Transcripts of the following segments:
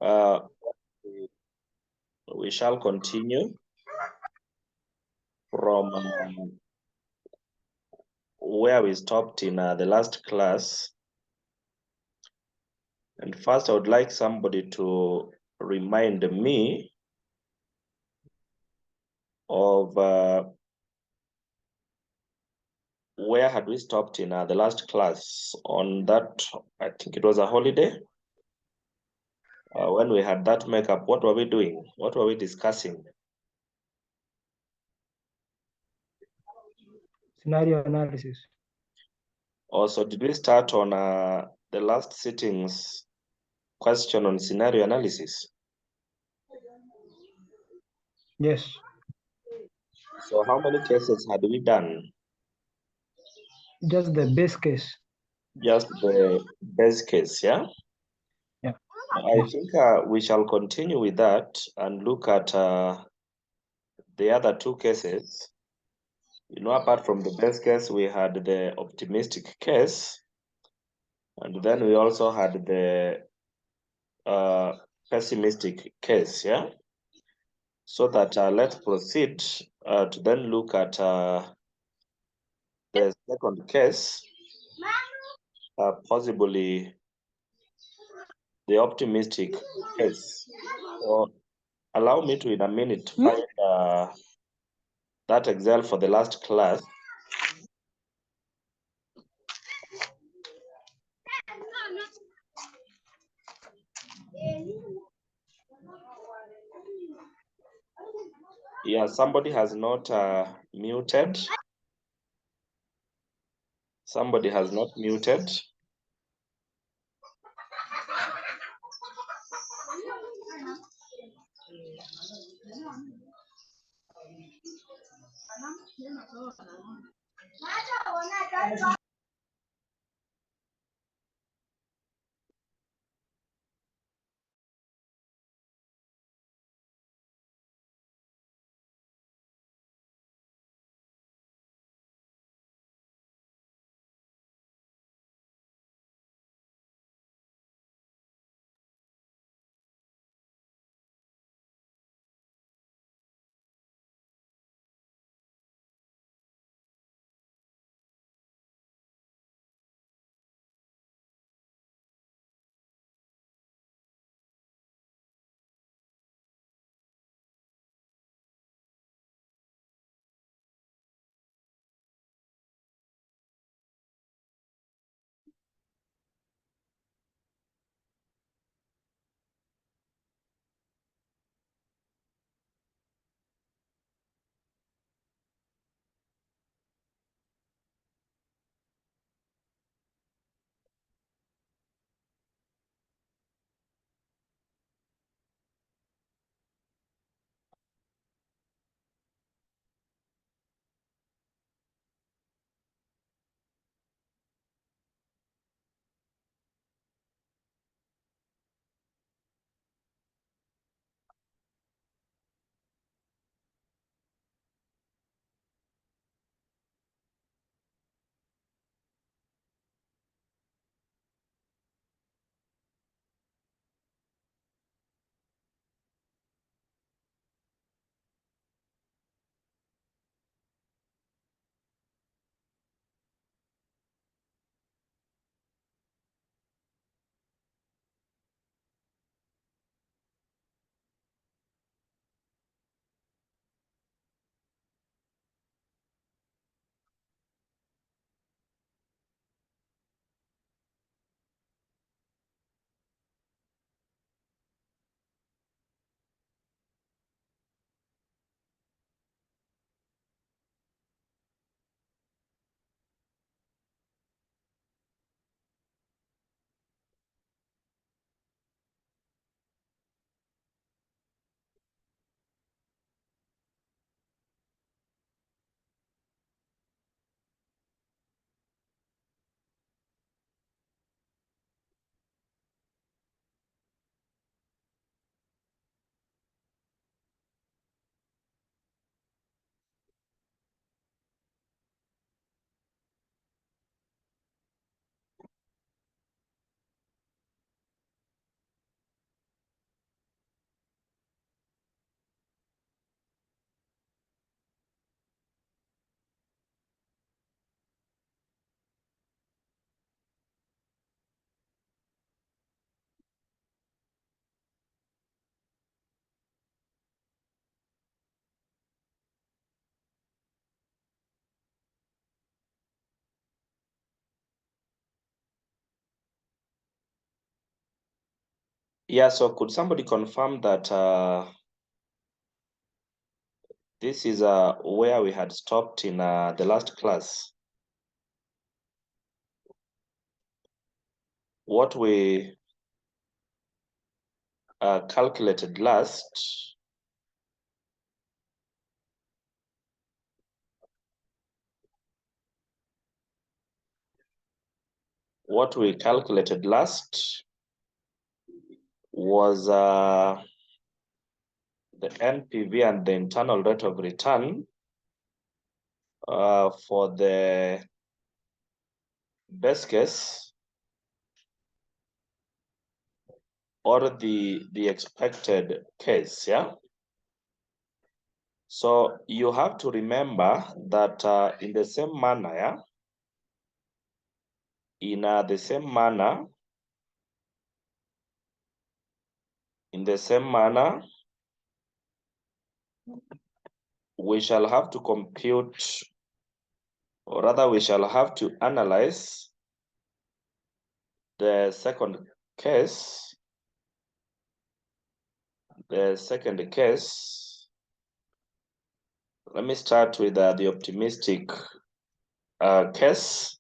Uh, we shall continue from where we stopped in the last class. And first, I would like somebody to remind me of where had we stopped in the last class on that. I think it was a holiday. When we had that makeup, what were we doing? What were we discussing? Scenario analysis. Also, did we start on the last sittings question on scenario analysis? Yes. So how many cases had we done? Just the base case. Just the best case, yeah? Yeah. I think we shall continue with that and look at the other two cases. You know, apart from the best case, we had the optimistic case, and then we also had the pessimistic case, yeah? So that let's proceed to then look at the second case, possibly the optimistic case. So allow me to, in a minute, find that Excel for the last class. Yeah, somebody has not muted. Somebody has not muted. Yeah, so could somebody confirm that this is where we had stopped in the last class? What we calculated last was the NPV and the internal rate of return for the best case or the expected case, yeah? So you have to remember that in the same manner, yeah? In the same manner, we shall have to compute, or rather we shall have to analyze the second case, Let me start with the optimistic case.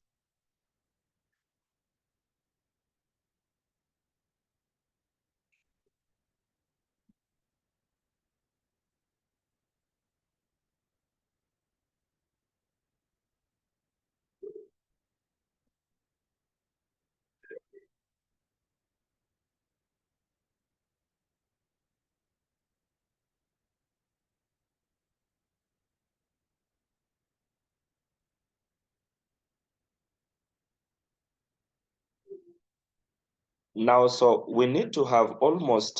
Now, so we need to have almost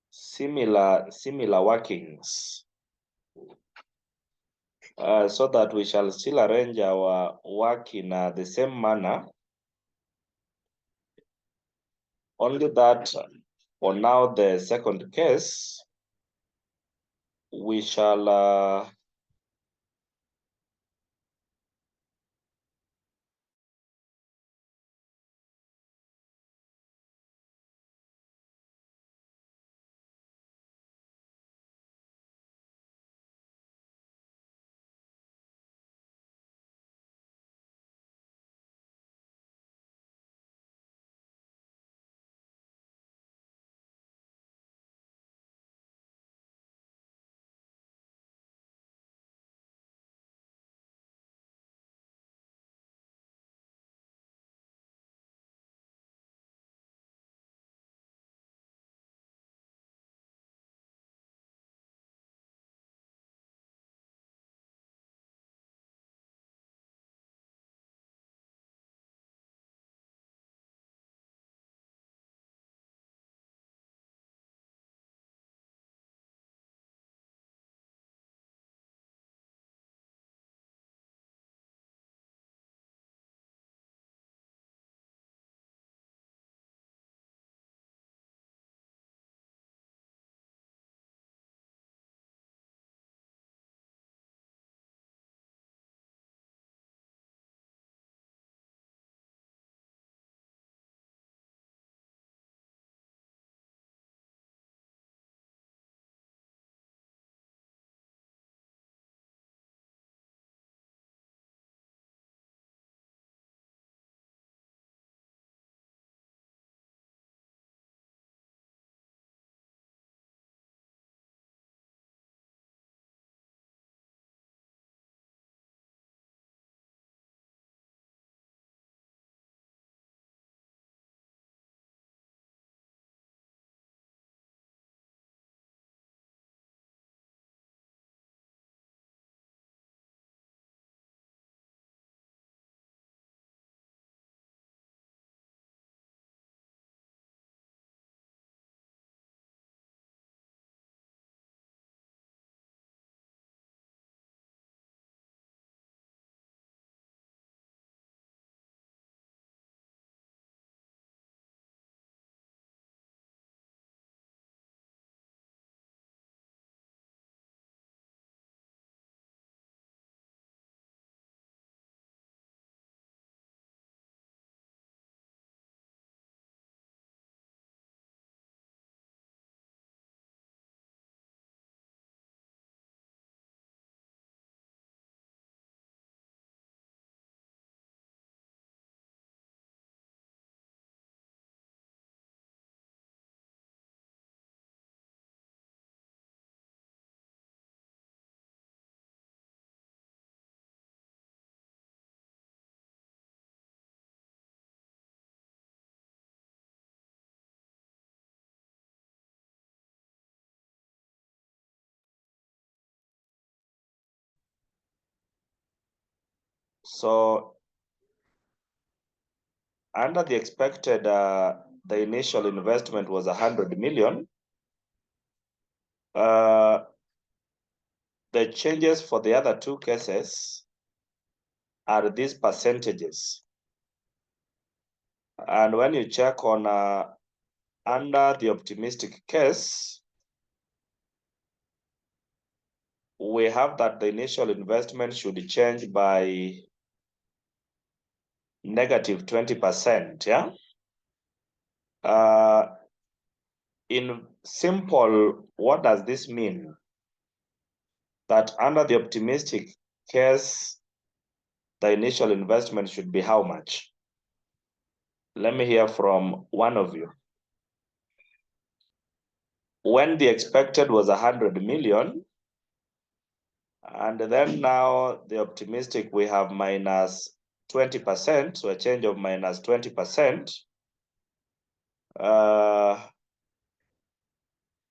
similar workings so that we shall still arrange our work in the same manner. Only that for now, the second case, we shall So under the expected, the initial investment was 100 million. The changes for the other two cases are these percentages. And when you check on under the optimistic case, we have that the initial investment should change by negative 20%, yeah? In simple, what does this mean? That under the optimistic case, the initial investment should be how much? Let me hear from one of you. When the expected was 100 million, and then now the optimistic, we have minus 20%, so a change of minus 20%.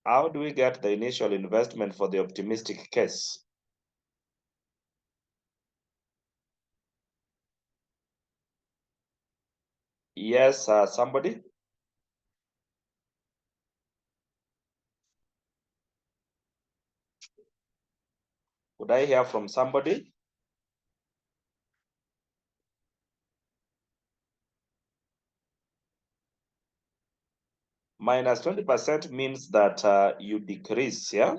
How do we get the initial investment for the optimistic case? Yes, somebody? Would I hear from somebody? Minus 20% means that you decrease, yeah?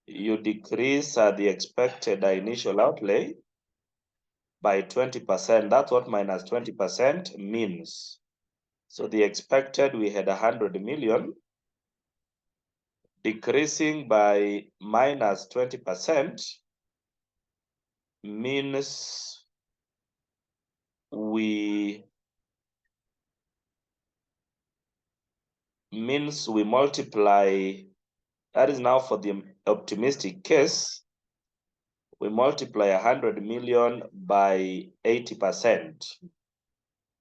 You decrease the expected initial outlay by 20%. That's what minus 20% means. So the expected, we had 100 million, decreasing by minus 20% means we multiply. That is now for the optimistic case, we multiply 100 million by 80%.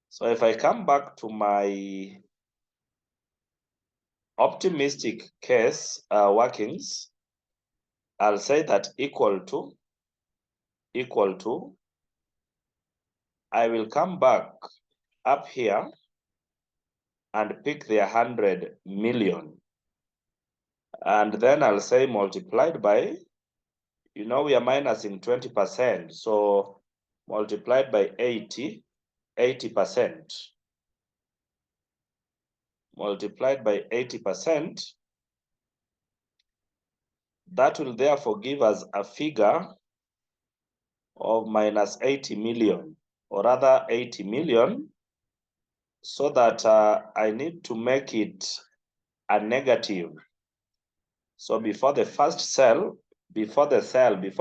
So if I come back to my optimistic case workings, I'll say that equal to, I will come back up here and pick the 100 million. And then I'll say multiplied by, we are minusing 20%. So multiplied by 80%. Multiplied by 80%. That will therefore give us a figure of minus 80 million, or rather 80 million, so that I need to make it a negative. So before the first cell, before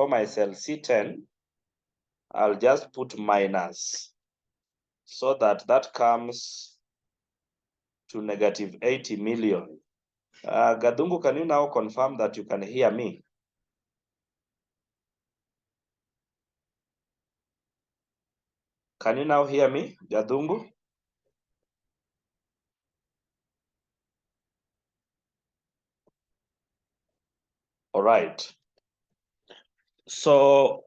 my cell C10, I'll just put minus, so that comes to negative 80 million. Gadungu, can you now confirm that you can hear me? Can you now hear me, Gadungu? All right. So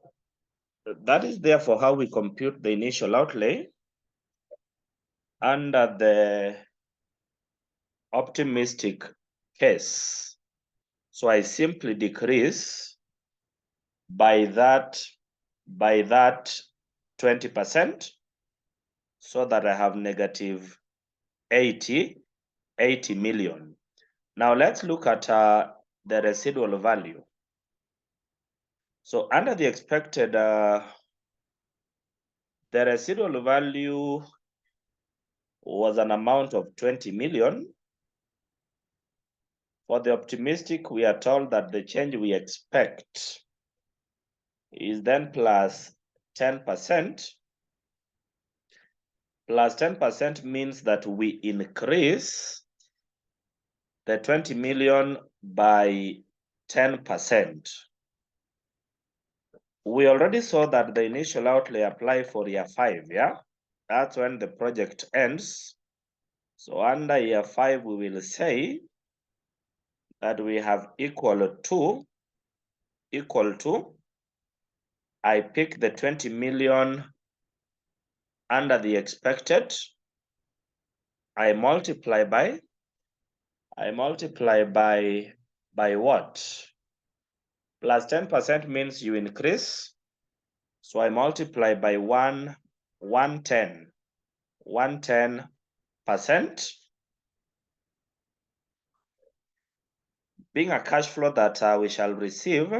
that is therefore how we compute the initial outlay under the optimistic case. So I simply decrease by that 20%, so that I have negative 80 million. Now let's look at the residual value. So under the expected, the residual value was an amount of 20 million. For the optimistic, we are told that the change we expect is then plus 10%. Plus 10% means that we increase the 20 million by 10%. We already saw that the initial outlay apply for year 5, yeah? That's when the project ends. So under year 5, we will say that we have equal to I pick the 20 million under the expected. I multiply by what? Plus 10% means you increase. So I multiply by 110%. Being a cash flow that we shall receive,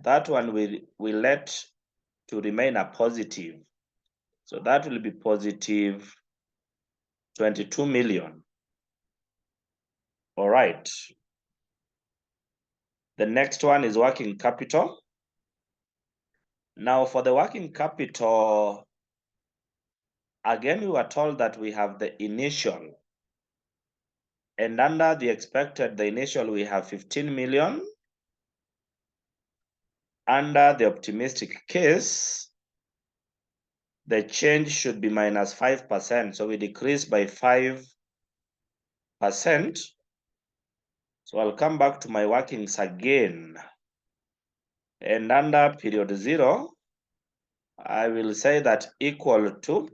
that one we let to remain a positive. So that will be positive 22 million. All right. The next one is working capital. Now for the working capital, again, we were told that we have the initial. And under the expected, the initial, we have 15 million. Under the optimistic case, the change should be minus 5%. So we decrease by 5%. So I'll come back to my workings again. And under period 0, I will say that equal to,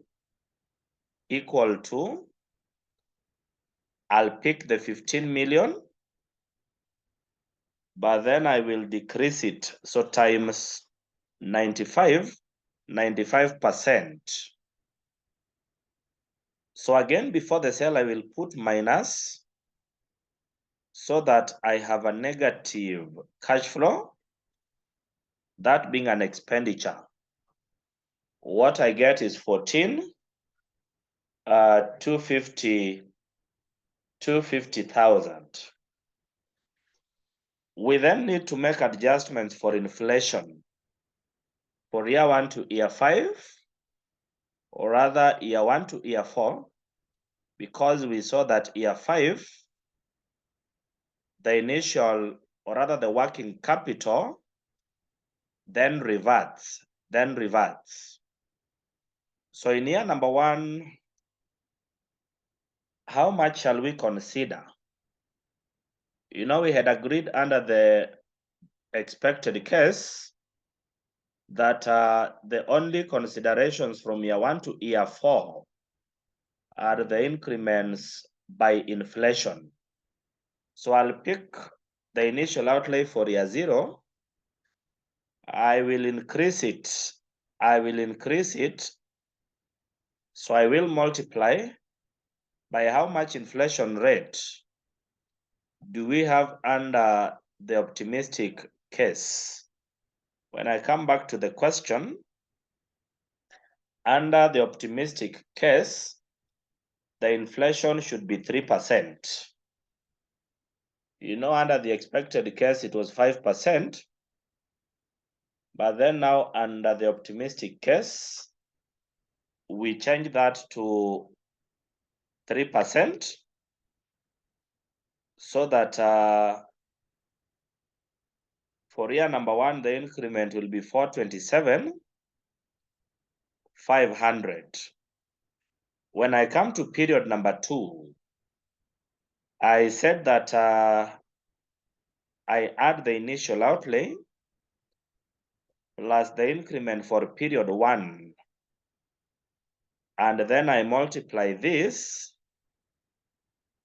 I'll pick the 15 million, but then I will decrease it. So times 95%. So again, before the cell, I will put minus so that I have a negative cash flow, that being an expenditure. What I get is 250,000. We then need to make adjustments for inflation for year 1 to year 5, or rather year 1 to year 4, because we saw that year 5, the initial, or rather the working capital, then reverts. So in year number 1, how much shall we consider? You know, we had agreed under the expected case that the only considerations from year 1 to year 4 are the increments by inflation. So I'll pick the initial outlay for year 0. I will increase it. So I will multiply by how much inflation rate do we have under the optimistic case. When I come back to the question, under the optimistic case, the inflation should be 3%. You know, under the expected case, it was 5%. But then now under the optimistic case, we change that to 3%, so that for year number 1, the increment will be 427,500. When I come to period number 2, I said that I add the initial outlay plus the increment for period 1. And then I multiply this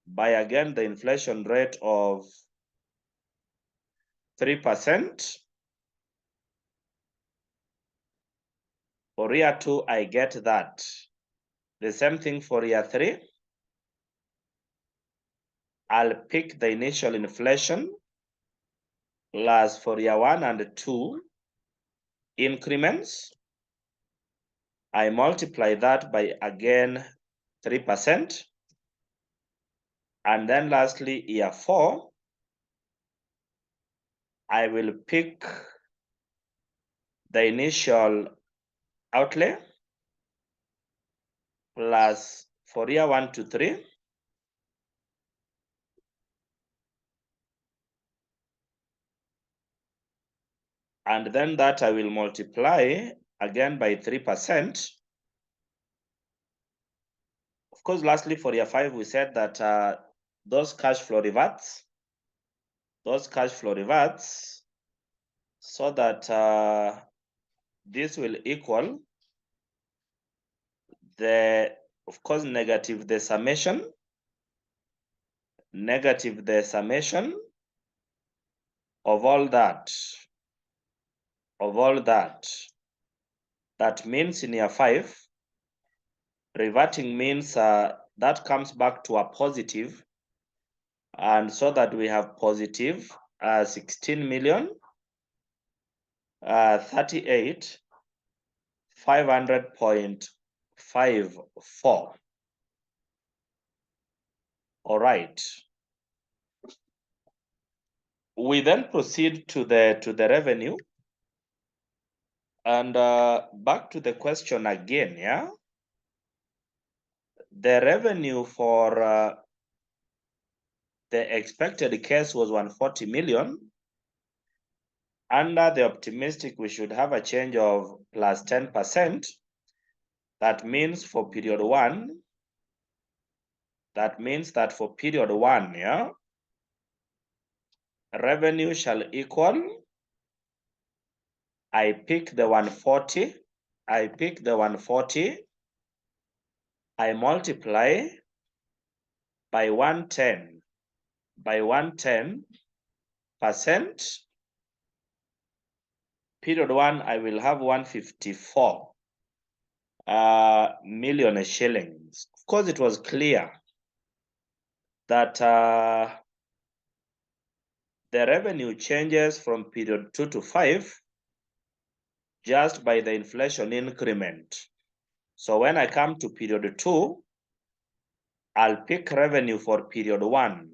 by, again, the inflation rate of 3%. For year 2, I get that. The same thing for year 3. I'll pick the initial inflation plus for year 1 and 2 increments. I multiply that by, again, 3%. And then lastly, year 4, I will pick the initial outlay plus for year 1 to 3, and then that I will multiply again by 3%. Of course, lastly for year 5, we said that those cash flow reverts. so that this will equal the, of course, negative the summation, of all that, That means in year 5, reverting means that comes back to a positive, and so that we have positive 16 million 38 500.54. All right. We then proceed to the revenue, and back to the question again. Yeah, the revenue for the expected case was 140 million. Under the optimistic, we should have a change of plus 10%. That means for period 1, yeah, revenue shall equal, I pick the 140, I multiply by 110%. Period 1, I will have 154 million shillings. Of course, it was clear that the revenue changes from period 2 to 5 just by the inflation increment. So when I come to period 2, I'll pick revenue for period 1.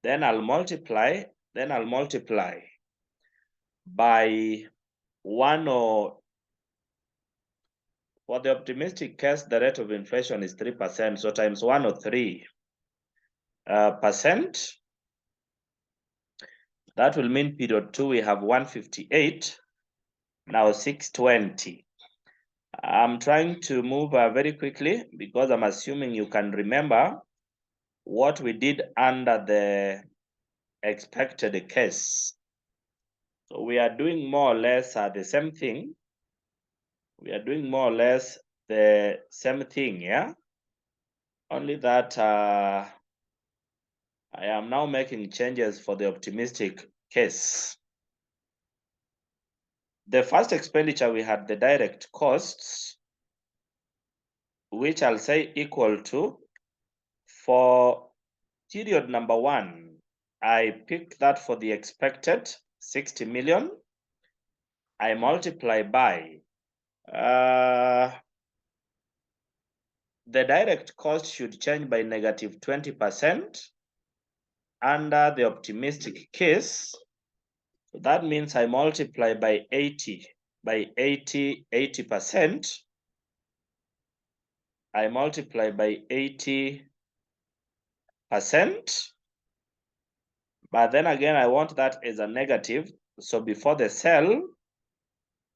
Then I'll multiply by 1, or for the optimistic case, the rate of inflation is 3%, so times 103%. That will mean period 2, we have 158, now 620. I'm trying to move very quickly because I'm assuming you can remember what we did under the expected case. So we are doing more or less the same thing. Yeah? Only that I am now making changes for the optimistic case. The first expenditure, we had the direct costs, which I'll say equal to, for period number 1, I pick that for the expected 60 million. I multiply by the direct cost should change by negative 20% under the optimistic case. So that means I multiply by 80%. I multiply by 80%. But then again, I want that as a negative. So before the cell,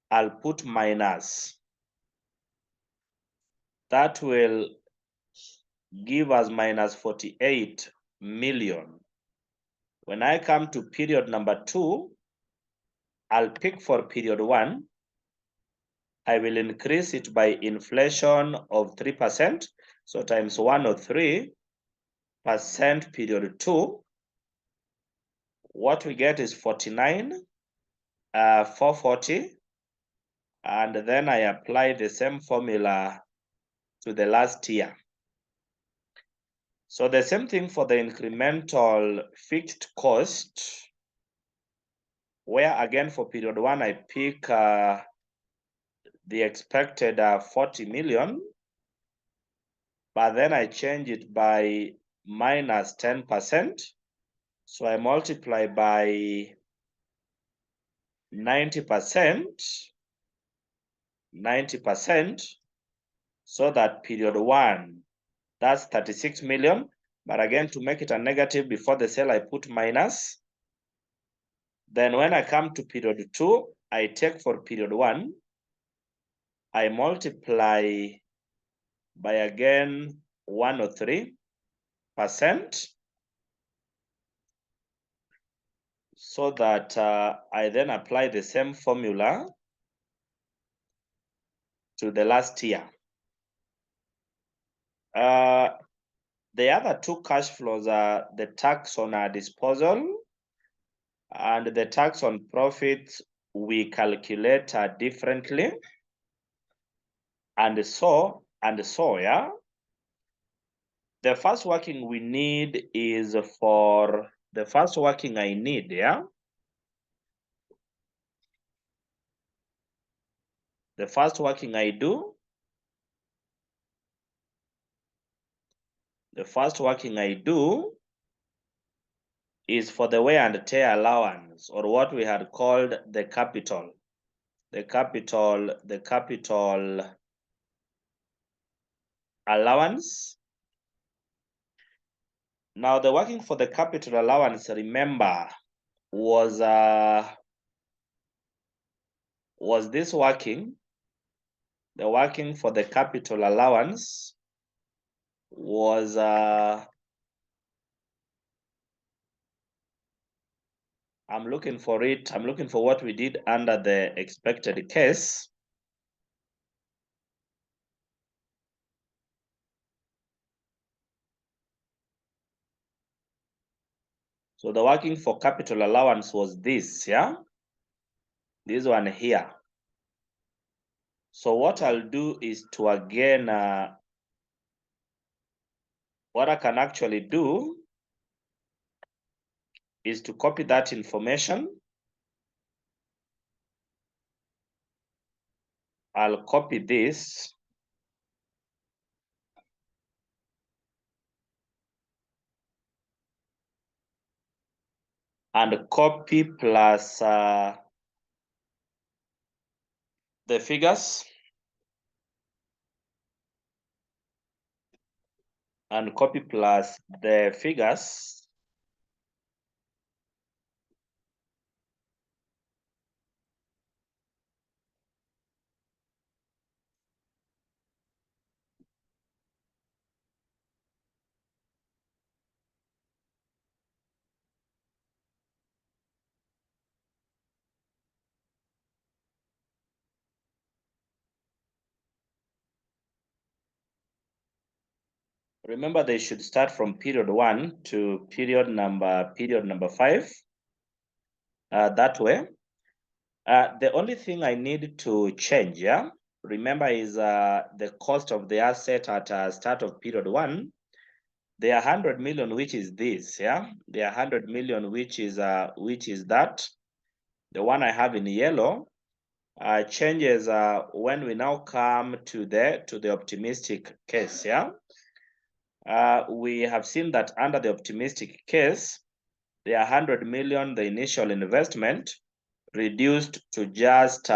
I'll put minus. That will give us minus 48 million. When I come to period number 2, I'll pick for period 1. I will increase it by inflation of 3%. So times 103% period 2. What we get is 49,440. And then I apply the same formula to the last year. So the same thing for the incremental fixed cost, where again for period 1, I pick the expected 40 million, but then I change it by minus 10%. So I multiply by 90%, so that period 1, that's 36 million. But again, to make it a negative before the cell, I put minus. Then when I come to period 2, I take for period 1, I multiply by again 103%. so that I then apply the same formula to the last year. The other two cash flows are the tax on our disposal and the tax on profits we calculate differently. And so, yeah. The first working we need is for the first working I need, yeah. The first working I do, is for the wear and tear allowance, or what we had called the capital. The capital allowance. Now the working for the capital allowance, remember, was this working? The working for the capital allowance was I'm looking for it. I'm looking for what we did under the expected case. So the working for capital allowance was this, yeah? This one here. So what I'll do is to again, what I can actually do is to copy that information. I'll copy this. And copy plus the figures. And copy plus the figures. Remember, they should start from period 1 to period number 5. That way. The only thing I need to change, yeah, remember, is the cost of the asset at start of period 1. They are 100 million, which is this, yeah. They are 100 million, which is that. The one I have in yellow changes when we now come to the optimistic case, yeah. We have seen that under the optimistic case, the 100 million, the initial investment, reduced to just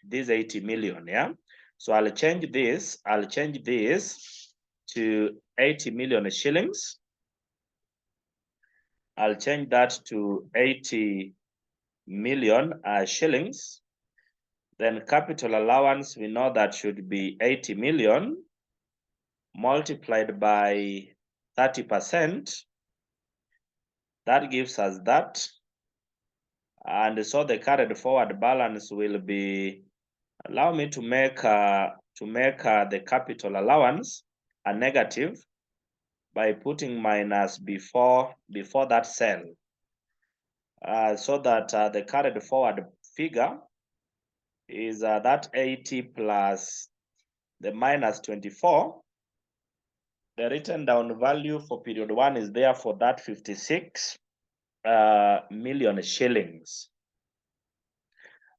this 80 million, yeah. So I'll change this to 80 million shillings. I'll change that to 80 million shillings. Then capital allowance, we know that should be 80 million multiplied by 30%. That gives us that. And so the carried forward balance will be, allow me to make the capital allowance a negative by putting minus before that cell, so that the carried forward figure is that 80 plus the minus 24. The written down value for period 1 is therefore that 56 million shillings.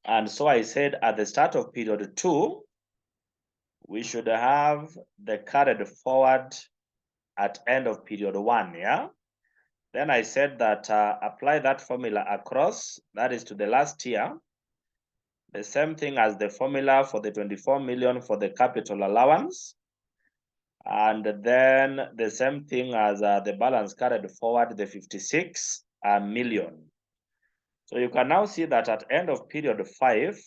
And so I said at the start of period 2, we should have the carried forward at end of period 1, yeah? Then I said that apply that formula across, that is to the last year. The same thing as the formula for the 24 million for the capital allowance. And then the same thing as the balance carried forward, the 56 million. So you can now see that at end of period 5,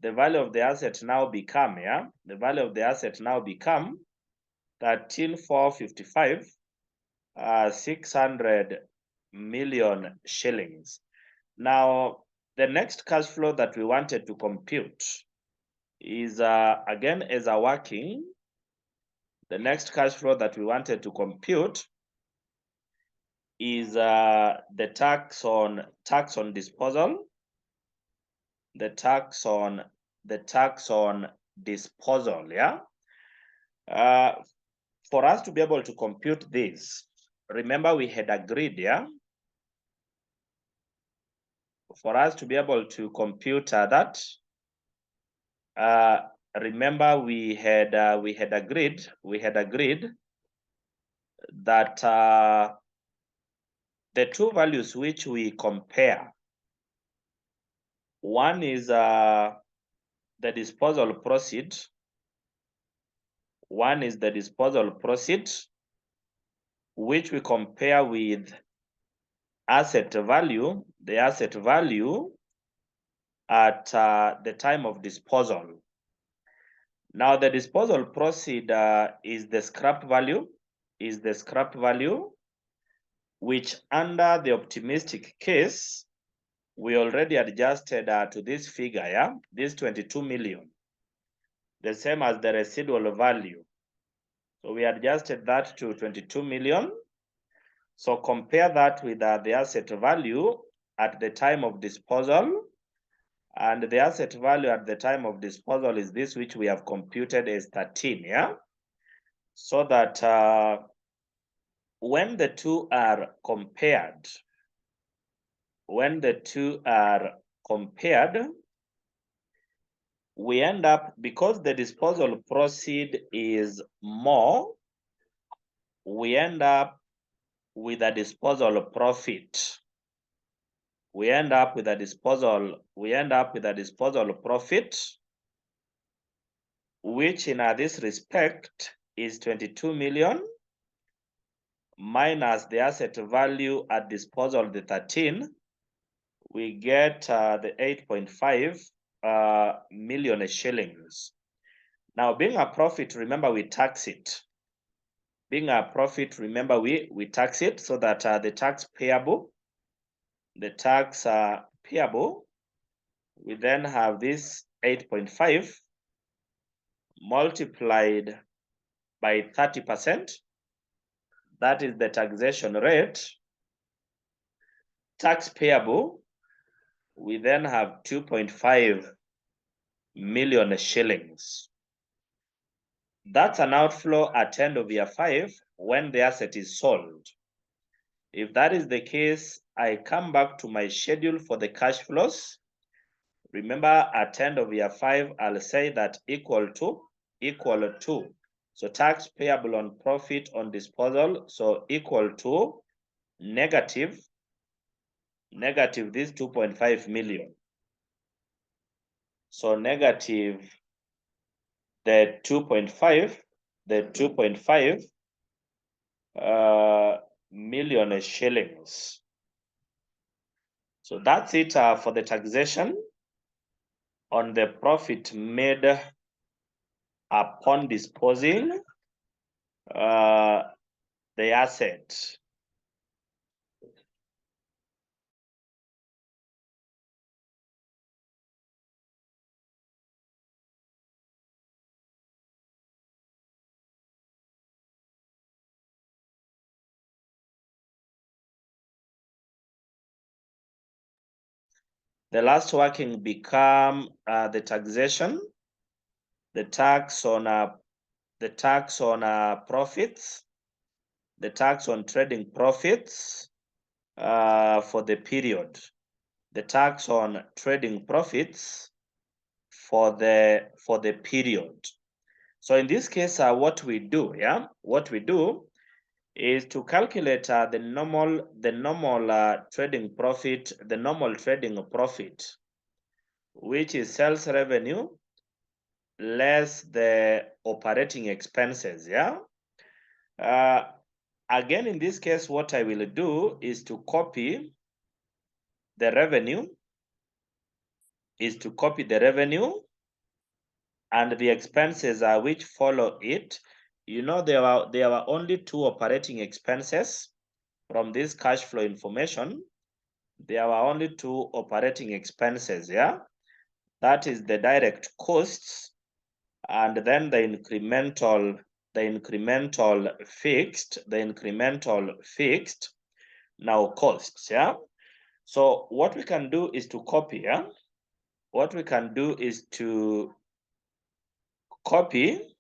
the value of the asset now become, yeah, the value of the asset now become 13,455, 600 million shillings. Now, the next cash flow that we wanted to compute is, again, as a working, the next cash flow that we wanted to compute is the tax on disposal, the tax on disposal, yeah. For us to be able to compute this, remember we had agreed, yeah. For us to be able to compute that, remember we had agreed that the two values which we compare, one is the disposal proceed, which we compare with asset value, the asset value at the time of disposal. Now the disposal proceed is the scrap value, which under the optimistic case, we already adjusted to this figure, yeah, this 22 million, the same as the residual value. So we adjusted that to 22 million. So compare that with the asset value at the time of disposal. And the asset value at the time of disposal is this, which we have computed as 13, yeah? So that when the two are compared, we end up, because the disposal proceed is more, we end up with a disposal profit. We end up with a disposal profit, which in this respect is 22 million minus the asset value at disposal, the 13. We get the 8.5 million shillings. Now, being a profit, remember we tax it. Being a profit, remember we tax it, so that the tax payable, we then have this 8.5 multiplied by 30%. That is the taxation rate. Tax payable, we then have 2.5 million shillings. That's an outflow at end of year 5 when the asset is sold. If that is the case, I come back to my schedule for the cash flows. Remember, at end of year 5, I'll say that equal to. So tax payable on profit on disposal, so equal to negative this 2.5 million. So negative the 2.5 million shillings. So that's it for the taxation on the profit made upon disposing the asset. The last working become the taxation, the tax on profits, the tax on trading profits for the period, the tax on trading profits for the period. So in this case, what we do is to calculate the normal trading profit, which is sales revenue less the operating expenses, yeah. Again, in this case, what I will do is to copy the revenue, and the expenses which follow it. You know, there were only two operating expenses from this cash flow information. there were only two operating expenses, yeah? That is the direct costs, and then the incremental fixed, now costs, yeah? So what we can do is to copy, yeah? What we can do is to copy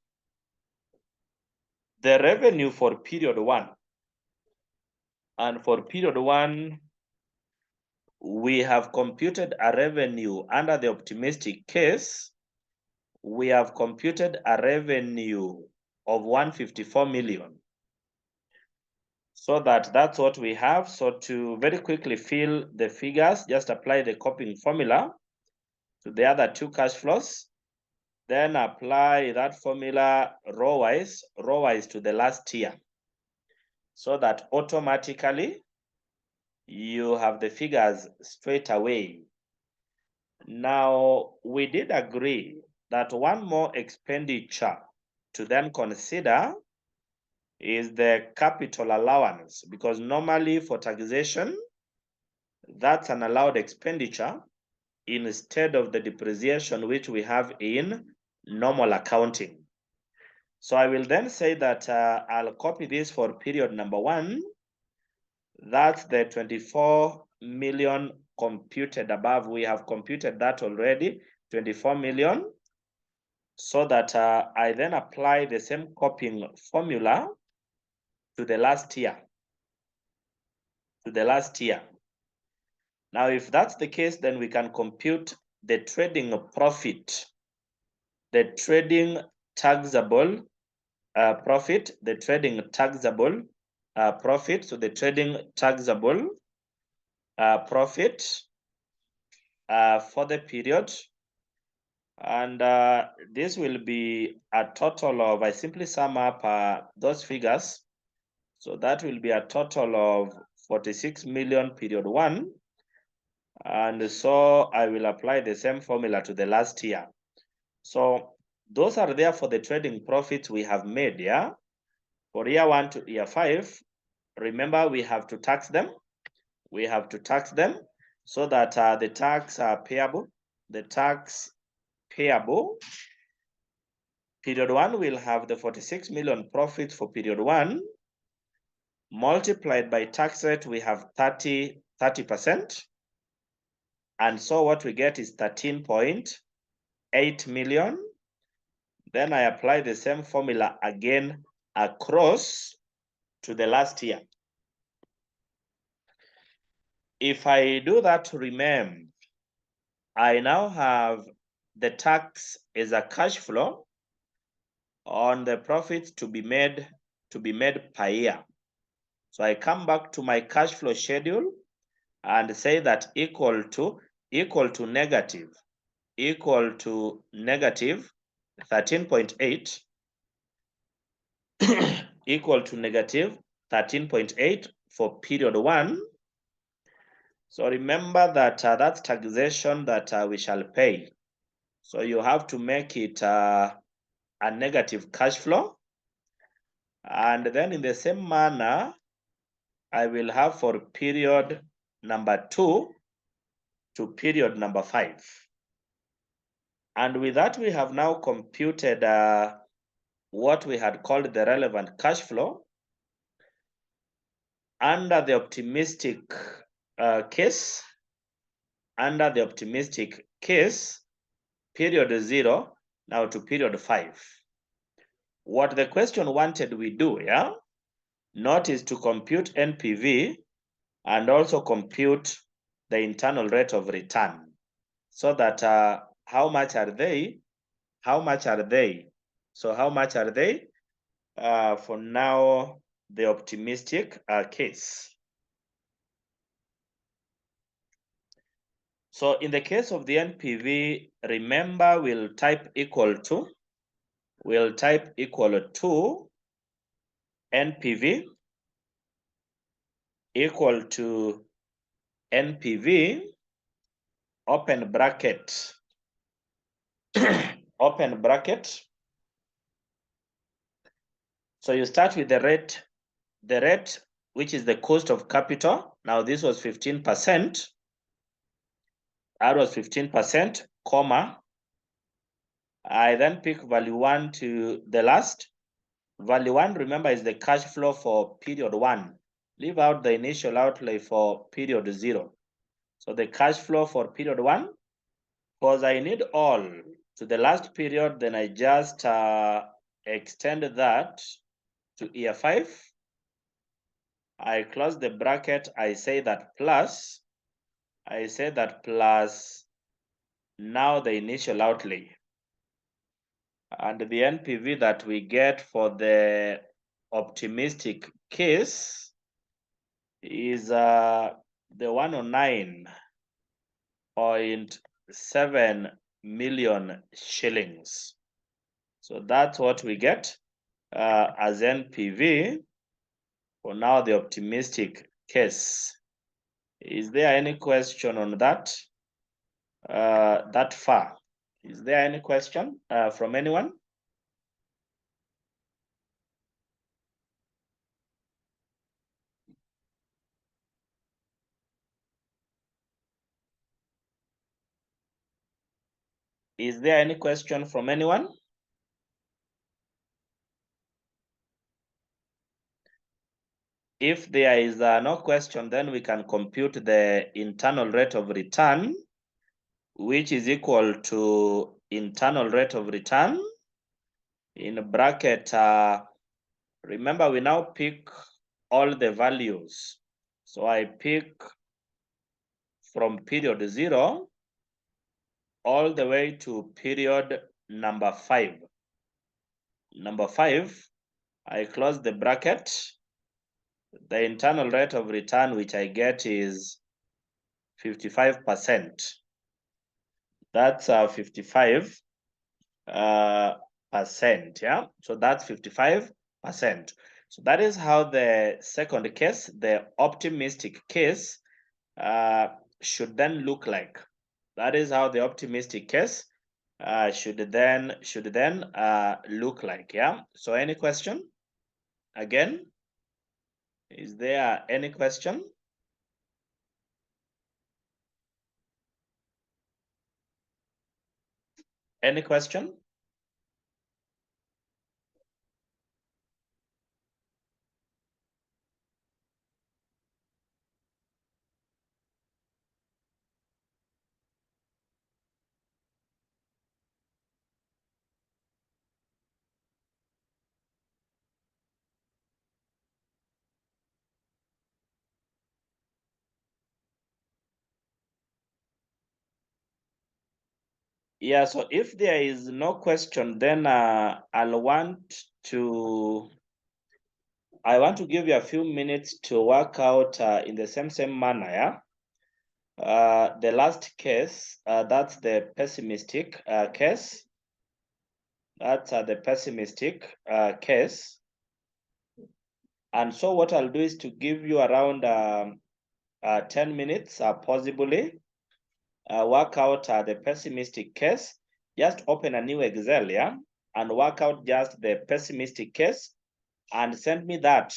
the revenue for period 1. And for period 1, we have computed a revenue under the optimistic case. We have computed a revenue of 154 million. So that's what we have. So to very quickly fill the figures, just apply the copying formula to the other two cash flows. Then apply that formula row-wise to the last year, so that automatically you have the figures straight away. Now, we did agree that one more expenditure to then consider is the capital allowance, because normally for taxation, that's an allowed expenditure instead of the depreciation which we have in normal accounting. So I will then say that I'll copy this for period number 1. That's the 24 million computed above. We have computed that already, 24 million. So that I then apply the same copying formula to the last year. Now, if that's the case, then we can compute the trading profit, the trading taxable profit, the trading taxable profit. So the trading taxable profit for the period. And this will be a total of, I simply sum up those figures. So that will be a total of 46 million period 1. And so I will apply the same formula to the last year. So those are there for the trading profits we have made, yeah? For year 1 to year 5, remember we have to tax them. So that the tax payable, period 1 will have the 46 million profits for period 1, multiplied by tax rate, we have 30%. And so what we get is 13.8 million. Then I apply the same formula again across to the last year. If I do that, remember, I now have the tax as a cash flow on the profits to be made per year. So I come back to my cash flow schedule and say that equal to negative 13.8 equal to negative 13.8 for period 1. So remember that that's taxation that we shall pay. So you have to make it a negative cash flow. And then in the same manner, I will have for period number 2 to period number 5. And with that, we have now computed what we had called the relevant cash flow under the optimistic case. Under the optimistic case, period 0 now to period 5. What the question wanted we do, yeah? Not is to compute NPV and also compute the internal rate of return, so that how much are they? So how much are they for now the optimistic case? So in the case of the NPV, remember we'll type equal to NPV equal to NPV, open bracket, open bracket. So you start with the rate which is the cost of capital. Now this was 15%. That was 15%, comma. I then pick value 1 to the last. Value 1, remember, is the cash flow for period 1. Leave out the initial outlay for period 0. So the cash flow for period 1, because I need all to the last period, then I just extend that to year 5. I close the bracket, I say that plus, now the initial outlay. And the NPV that we get for the optimistic case is the 109.7 million shillings. So that's what we get as NPV for now the optimistic case. Is there any question on that? That far? Is there any question from anyone? Is there any question from anyone? If there is no question, then we can compute the internal rate of return, which is equal to internal rate of return in bracket. Remember, we now pick all the values. So I pick from period 0 all the way to period number 5. Number 5, I close the bracket. The internal rate of return which I get is 55%. That's 55%. Yeah, so that's 55%. So that is how the second case, the optimistic case, should then look like. That is how the optimistic case should then look like. Yeah. So any question? Again, is there any question? Any question? Yeah, so if there is no question, then I want to give you a few minutes to work out in the same manner. Yeah? The last case, that's the pessimistic case. That's the pessimistic case. And so what I'll do is to give you around 10 minutes, possibly, work out the pessimistic case. Just open a new Excel, yeah, and work out just the pessimistic case and send me that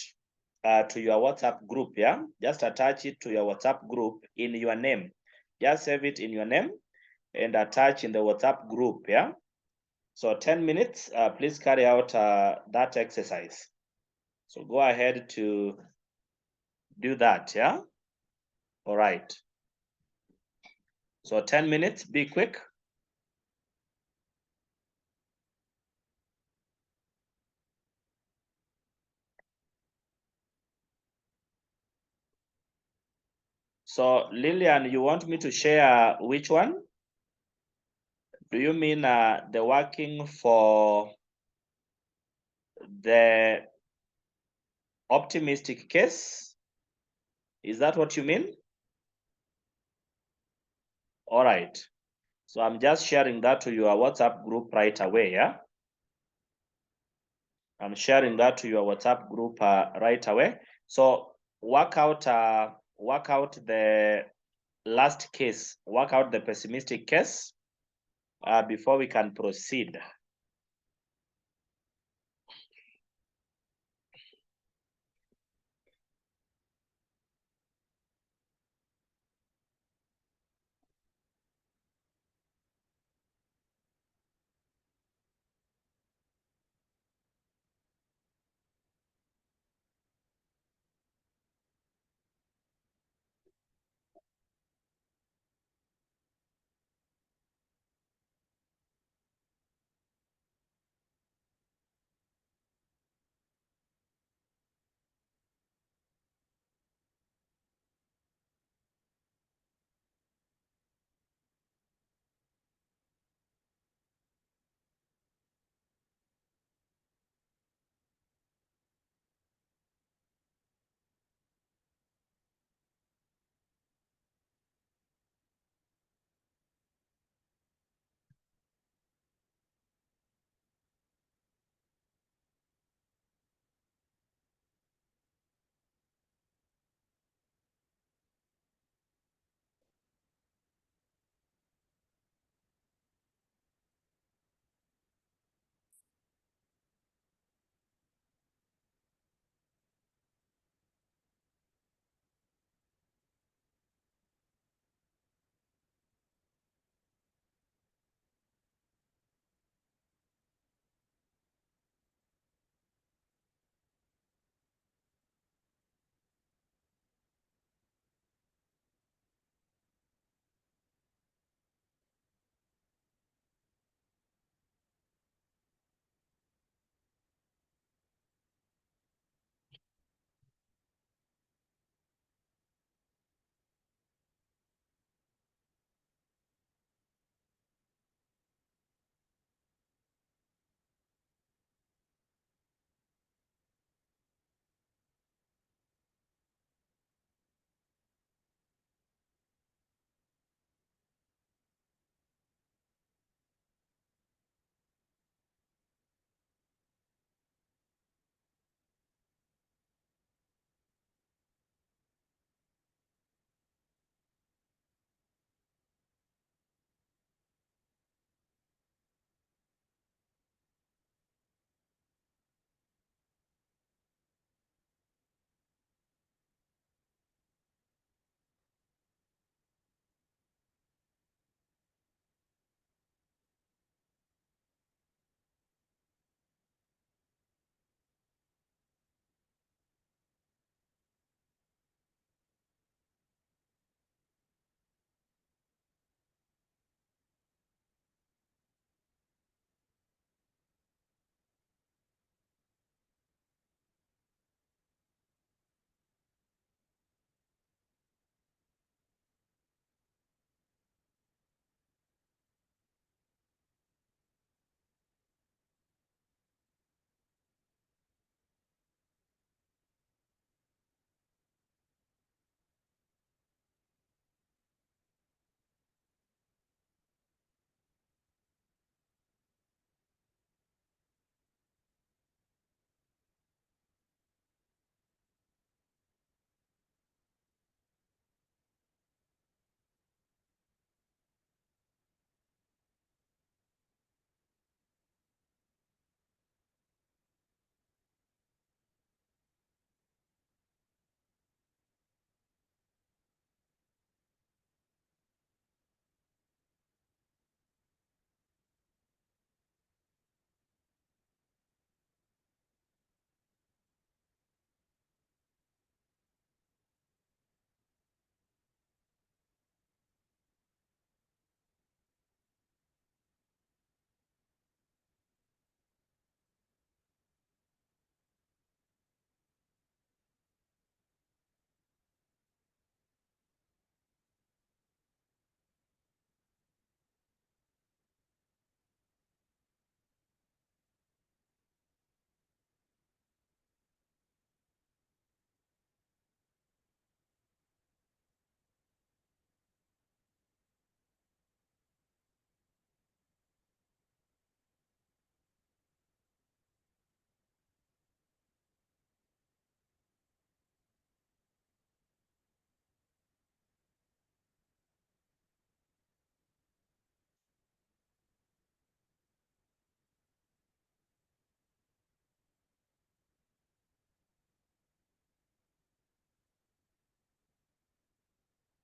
to your WhatsApp group, yeah. Just attach it to your WhatsApp group in your name. Just save it in your name and attach in the WhatsApp group, yeah. So 10 minutes, please carry out that exercise. So go ahead to do that, yeah. All right. So 10 minutes, be quick. So Lillian, you want me to share which one? Do you mean the working for the optimistic case? Is that what you mean? All right. So I'm just sharing that to your WhatsApp group right away, yeah? I'm sharing that to your WhatsApp group right away. So work out the last case, work out the pessimistic case before we can proceed.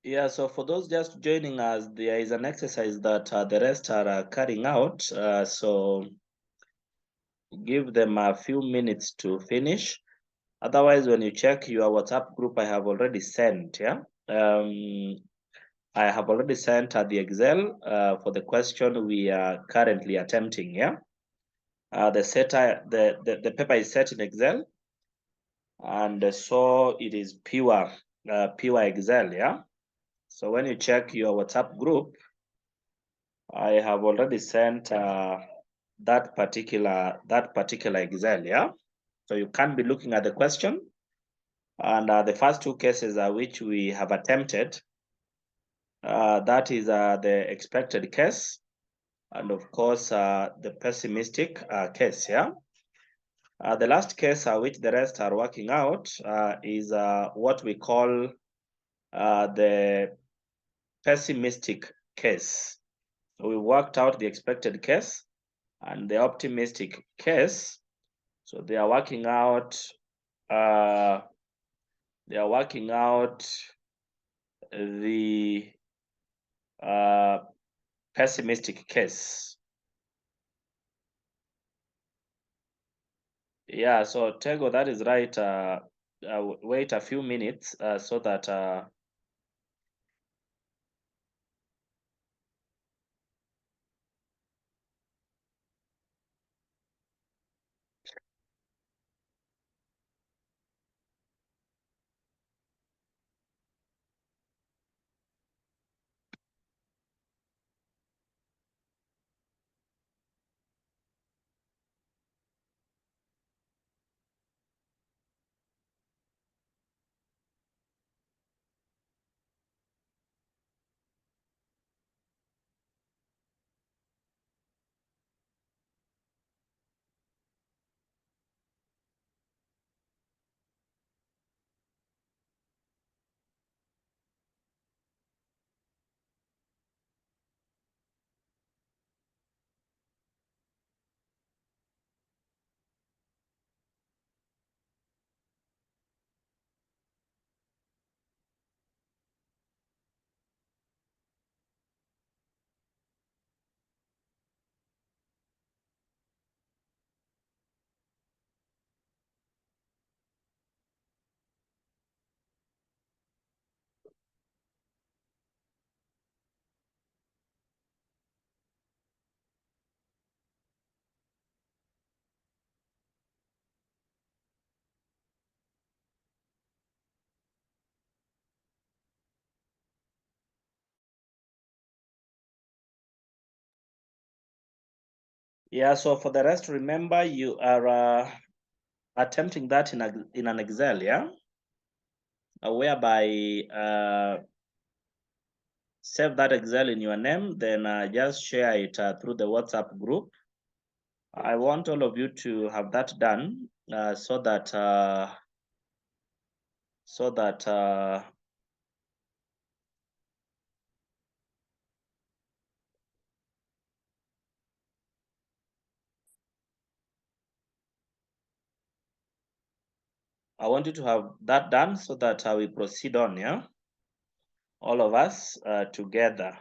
Yeah, so for those just joining us, there is an exercise that the rest are carrying out. So give them a few minutes to finish. Otherwise, when you check your WhatsApp group, I have already sent, yeah? I have already sent the Excel for the question we are currently attempting, yeah? The paper is set in Excel, and so it is pure Excel, yeah? So when you check your WhatsApp group, I have already sent that particular Excel, yeah? So you can be looking at the question, and the first two cases which we have attempted, that is the expected case, and of course the pessimistic case, yeah? The last case which the rest are working out is what we call the pessimistic case. So we worked out the expected case and the optimistic case. So they are working out the pessimistic case. Yeah, so Tego, that is right. Wait a few minutes so that yeah, so for the rest, remember you are attempting that in an Excel, yeah, whereby save that Excel in your name, then just share it through the WhatsApp group. I want all of you to have that done so that I want you to have that done so that we proceed on, yeah, all of us together.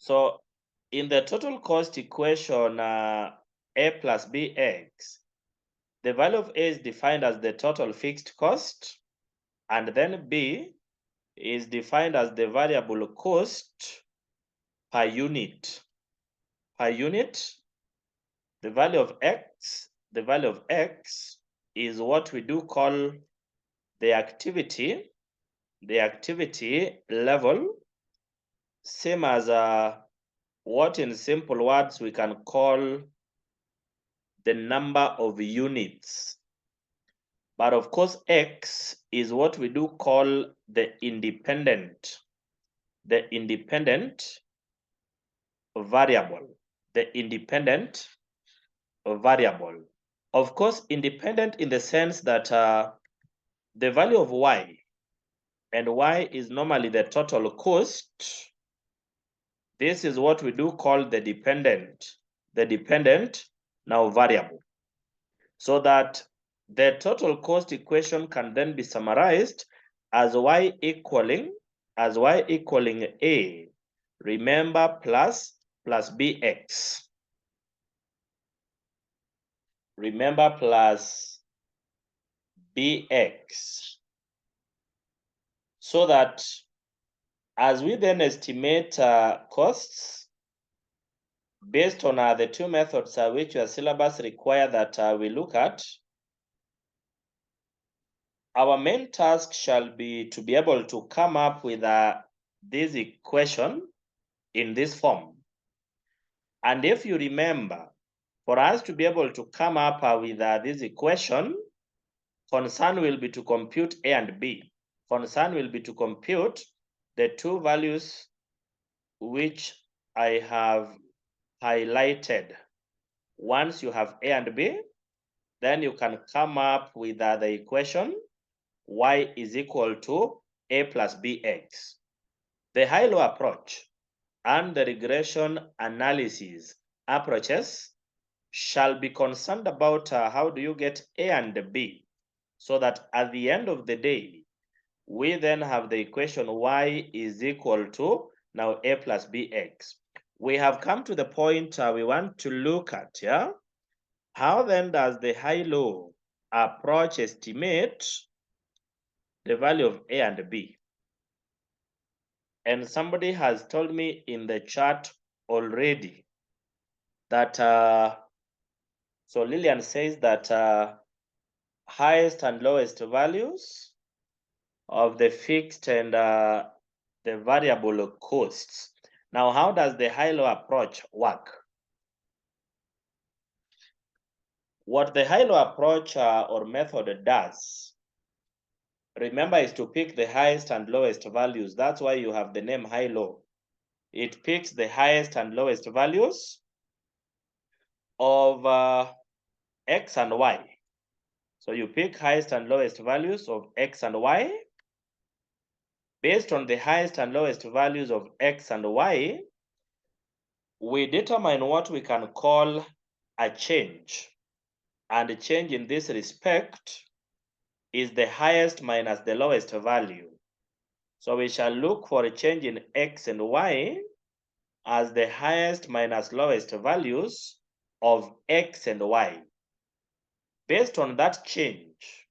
So in the total cost equation, A plus BX, the value of A is defined as the total fixed cost, and then B is defined as the variable cost per unit. Per unit, the value of X is what we do call the activity level, same as what in simple words we can call the number of units. But of course, X is what we do call the independent variable. The independent variable. Of course, independent in the sense that the value of Y, and Y is normally the total cost. This is what we do call the dependent now variable. So that the total cost equation can then be summarized as Y equaling A, remember, plus BX. Remember, plus BX. So that as we then estimate costs based on the two methods which your syllabus require that we look at, our main task shall be to be able to come up with this equation in this form. And if you remember, for us to be able to come up with this equation, concern will be to compute A and B. Concern will be to compute the two values which I have highlighted. Once you have A and B, then you can come up with the equation Y is equal to A plus BX. The high-low approach and the regression analysis approaches shall be concerned about how do you get A and B, so that at the end of the day, we then have the equation Y is equal to now A plus BX. We have come to the point we want to look at, yeah? How then does the high-low approach estimate the value of A and B? And somebody has told me in the chat already that, so Lillian says that highest and lowest values of the fixed and the variable costs. Now, how does the high-low approach work? What the high-low approach or method does, remember, is to pick the highest and lowest values. That's why you have the name high-low. It picks the highest and lowest values of X and Y. So you pick highest and lowest values of X and Y. Based on the highest and lowest values of X and Y, we determine what we can call a change. And a change in this respect is the highest minus the lowest value. So we shall look for a change in X and Y as the highest minus lowest values of X and Y. Based on that change,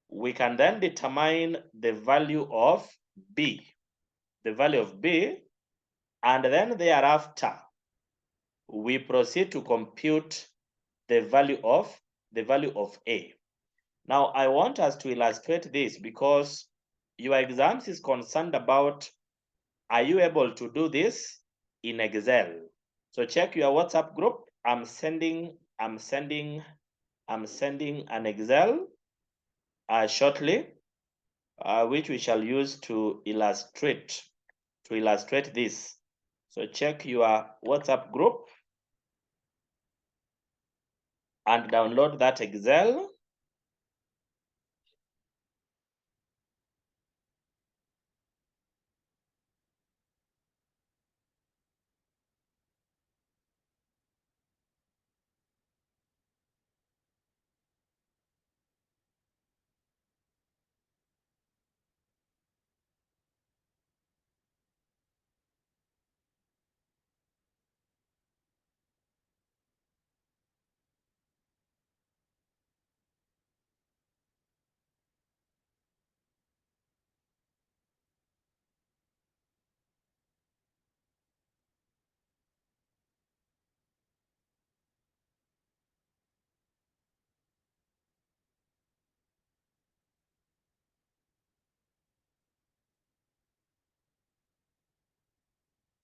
we can then determine the value of B, and then thereafter, we proceed to compute the value of A. Now, I want us to illustrate this because your exams is concerned about, are you able to do this in Excel? So check your WhatsApp group. I'm sending an Excel shortly, which we shall use to illustrate this. So check your WhatsApp group and download that Excel.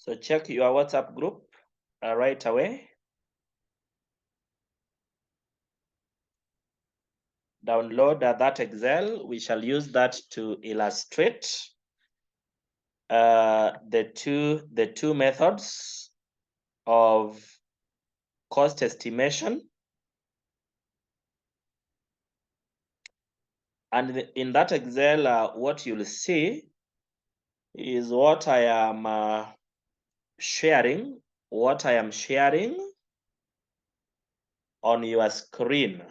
So check your WhatsApp group right away. Download that Excel. We shall use that to illustrate the two methods of cost estimation. And in that Excel, what you'll see is what I am sharing on your screen.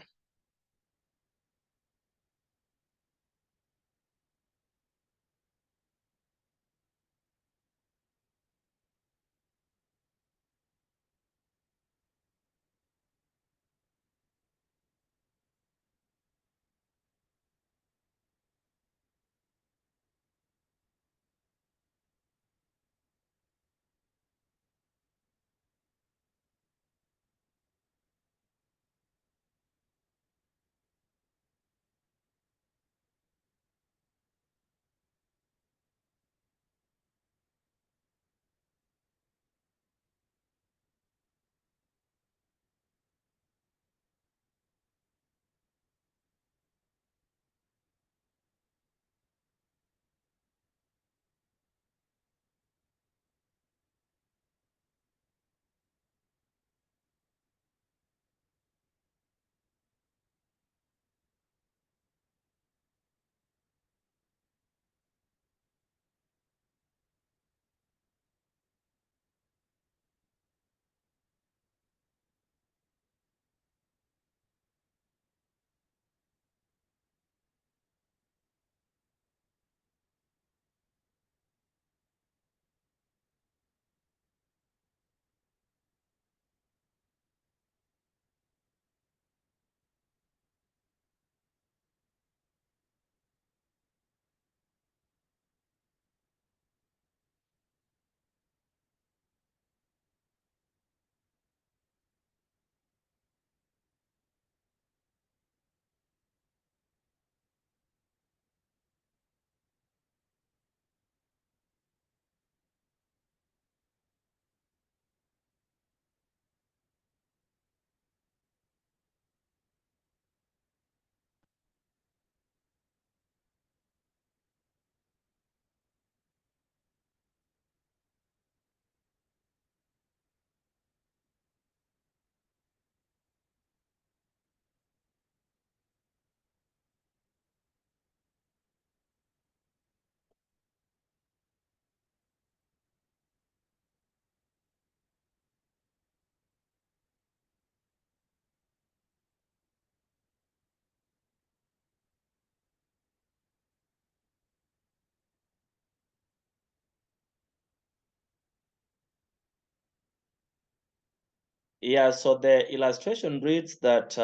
Yeah, so the illustration reads that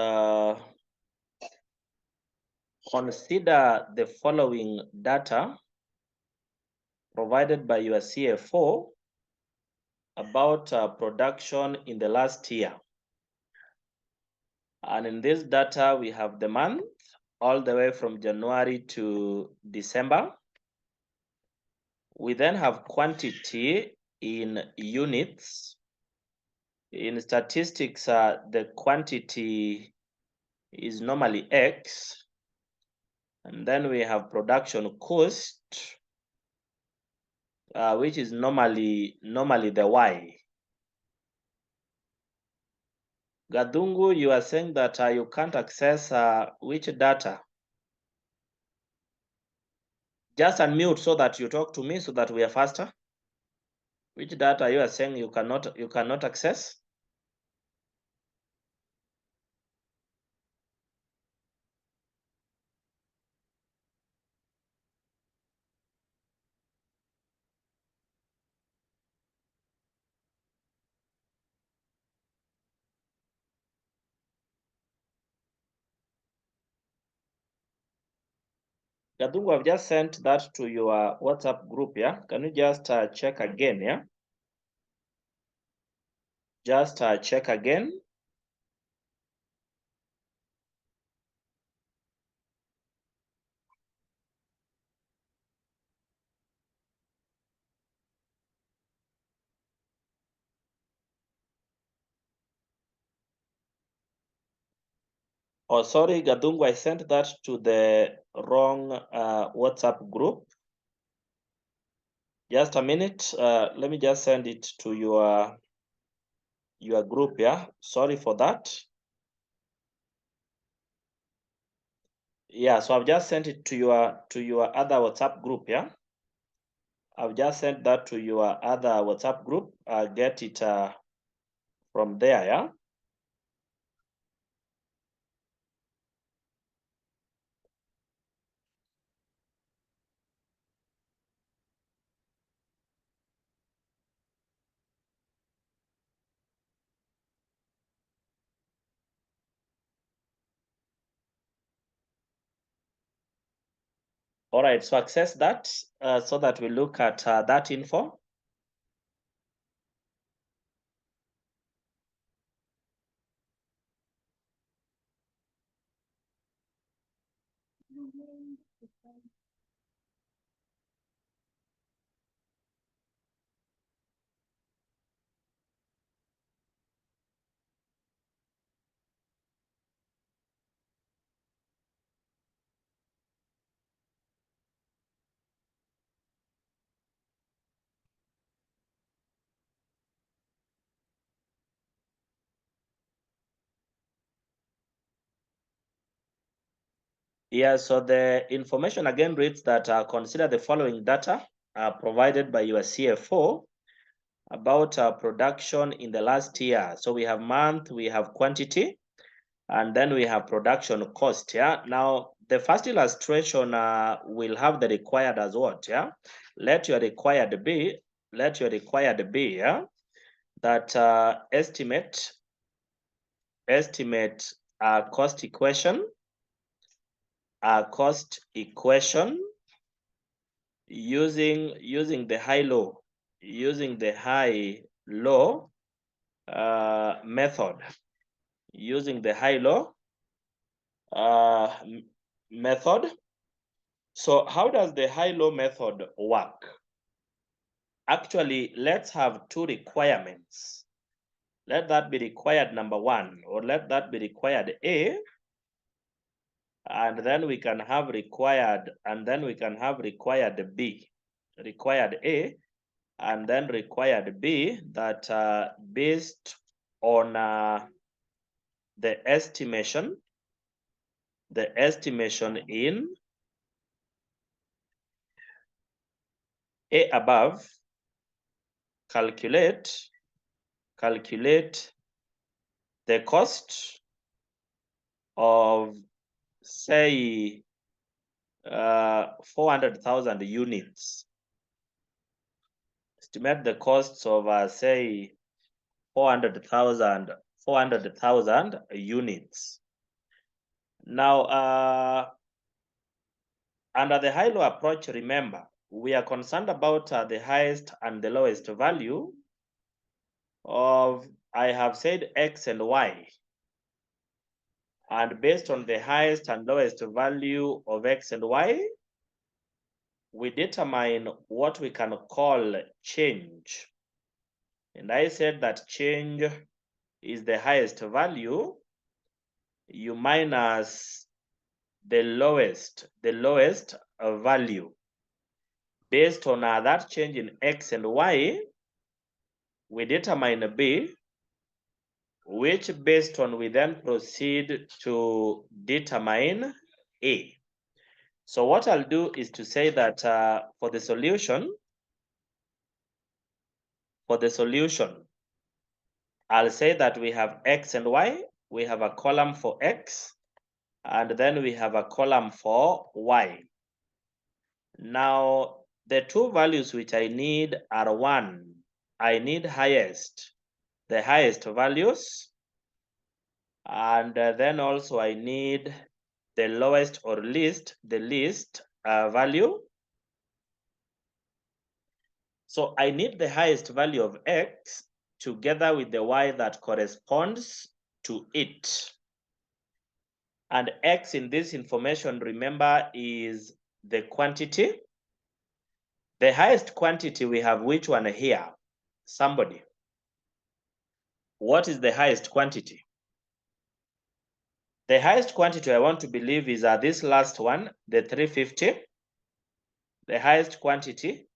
consider the following data provided by your CFO about production in the last year. And in this data, we have the month all the way from January to December. We then have quantity in units. In statistics, the quantity is normally X. And then we have production cost, which is normally the Y. Gadungu, you are saying that you can't access which data? Just unmute so that you talk to me so that we are faster. Which data you are saying you cannot access? Gadungu, I've just sent that to your WhatsApp group, yeah? Can you just check again, yeah? Just check again. Oh, sorry, Gadungu, I sent that to the wrong WhatsApp group. Just a minute. Let me just send it to your group. Yeah, sorry for that. Yeah, so I've just sent it to your other WhatsApp group. Yeah, I've just sent that to your other WhatsApp group. Get it from there. Yeah. All right, so access that so that we look at that info. Yeah, so the information again reads that consider the following data provided by your CFO about production in the last year. So we have month, we have quantity, and then we have production cost. Yeah. Now the first illustration will have the required as what? Yeah. Let your required be. Yeah. That estimate cost equation. Cost equation using the high-low method, using the high-low method. So how does the high-low method work? Actually, let's have two requirements. Let that be required number one, or let that be required A, and then we can have required, B. Required A and then required B, that based on the estimation in A above, calculate the cost of, say, 400,000 units. Estimate the costs of say 400,000 units. Now, under the high-low approach, remember, we are concerned about the highest and the lowest value of, I have said, X and Y. And based on the highest and lowest value of X and Y, we determine what we can call change. And I said that change is the highest value, you minus the lowest value. Based on that change in X and Y, we determine B, which based on we then proceed to determine A. So what I'll do is to say that for the solution, I'll say that we have X and Y. We have a column for X, and then we have a column for Y. Now, the two values which I need are one, I need the highest values, and then also I need the lowest or least value. So I need the highest value of X together with the Y that corresponds to it. And X in this information, remember, is the quantity. The highest quantity we have which one here? Somebody. What is the highest quantity? The highest quantity I want to believe is this last one, the 350. The highest quantity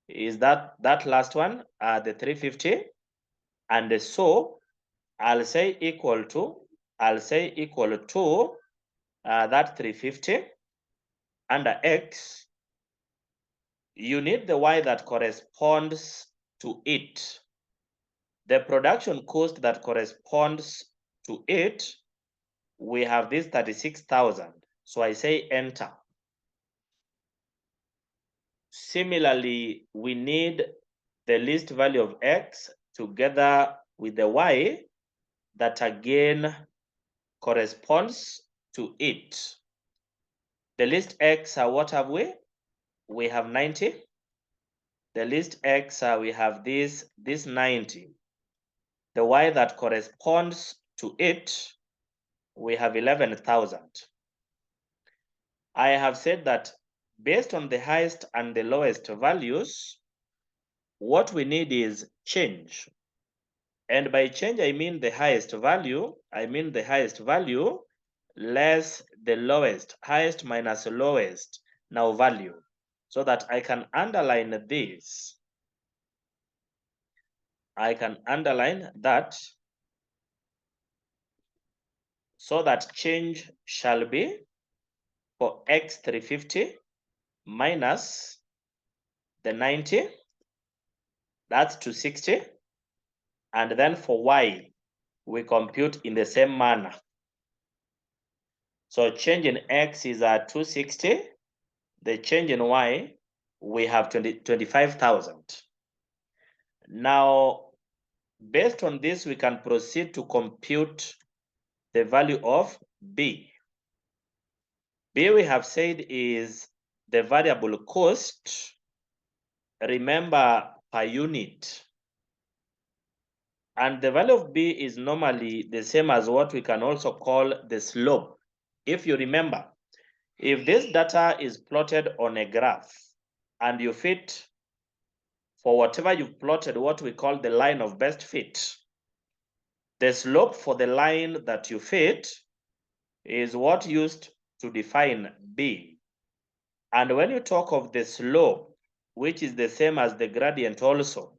is that last one, the 350. And so I'll say equal to that 350 under X. You need the Y that corresponds to it. The production cost that corresponds to it, we have this 36,000. So I say enter. Similarly, we need the least value of X together with the Y that again corresponds to it. The least X, what have we? We have 90. The least X, we have this 90. The Y that corresponds to it, we have 11,000. I have said that based on the highest and the lowest values, what we need is change. And by change, I mean the highest value. Less the lowest, highest minus lowest, now value. So that I can underline this. I can underline that so that change shall be for X 350 minus the 90, that's 260. And then for Y, we compute in the same manner. So change in X is 260. The change in Y, we have 25,000. Now, based on this, we can proceed to compute the value of B. B, we have said, is the variable cost. Remember, per unit. And the value of B is normally the same as what we can also call the slope. If you remember, if this data is plotted on a graph and you fit for whatever you've plotted what we call the line of best fit, the slope for the line that you fit is what used to define B. And when you talk of the slope, which is the same as the gradient also,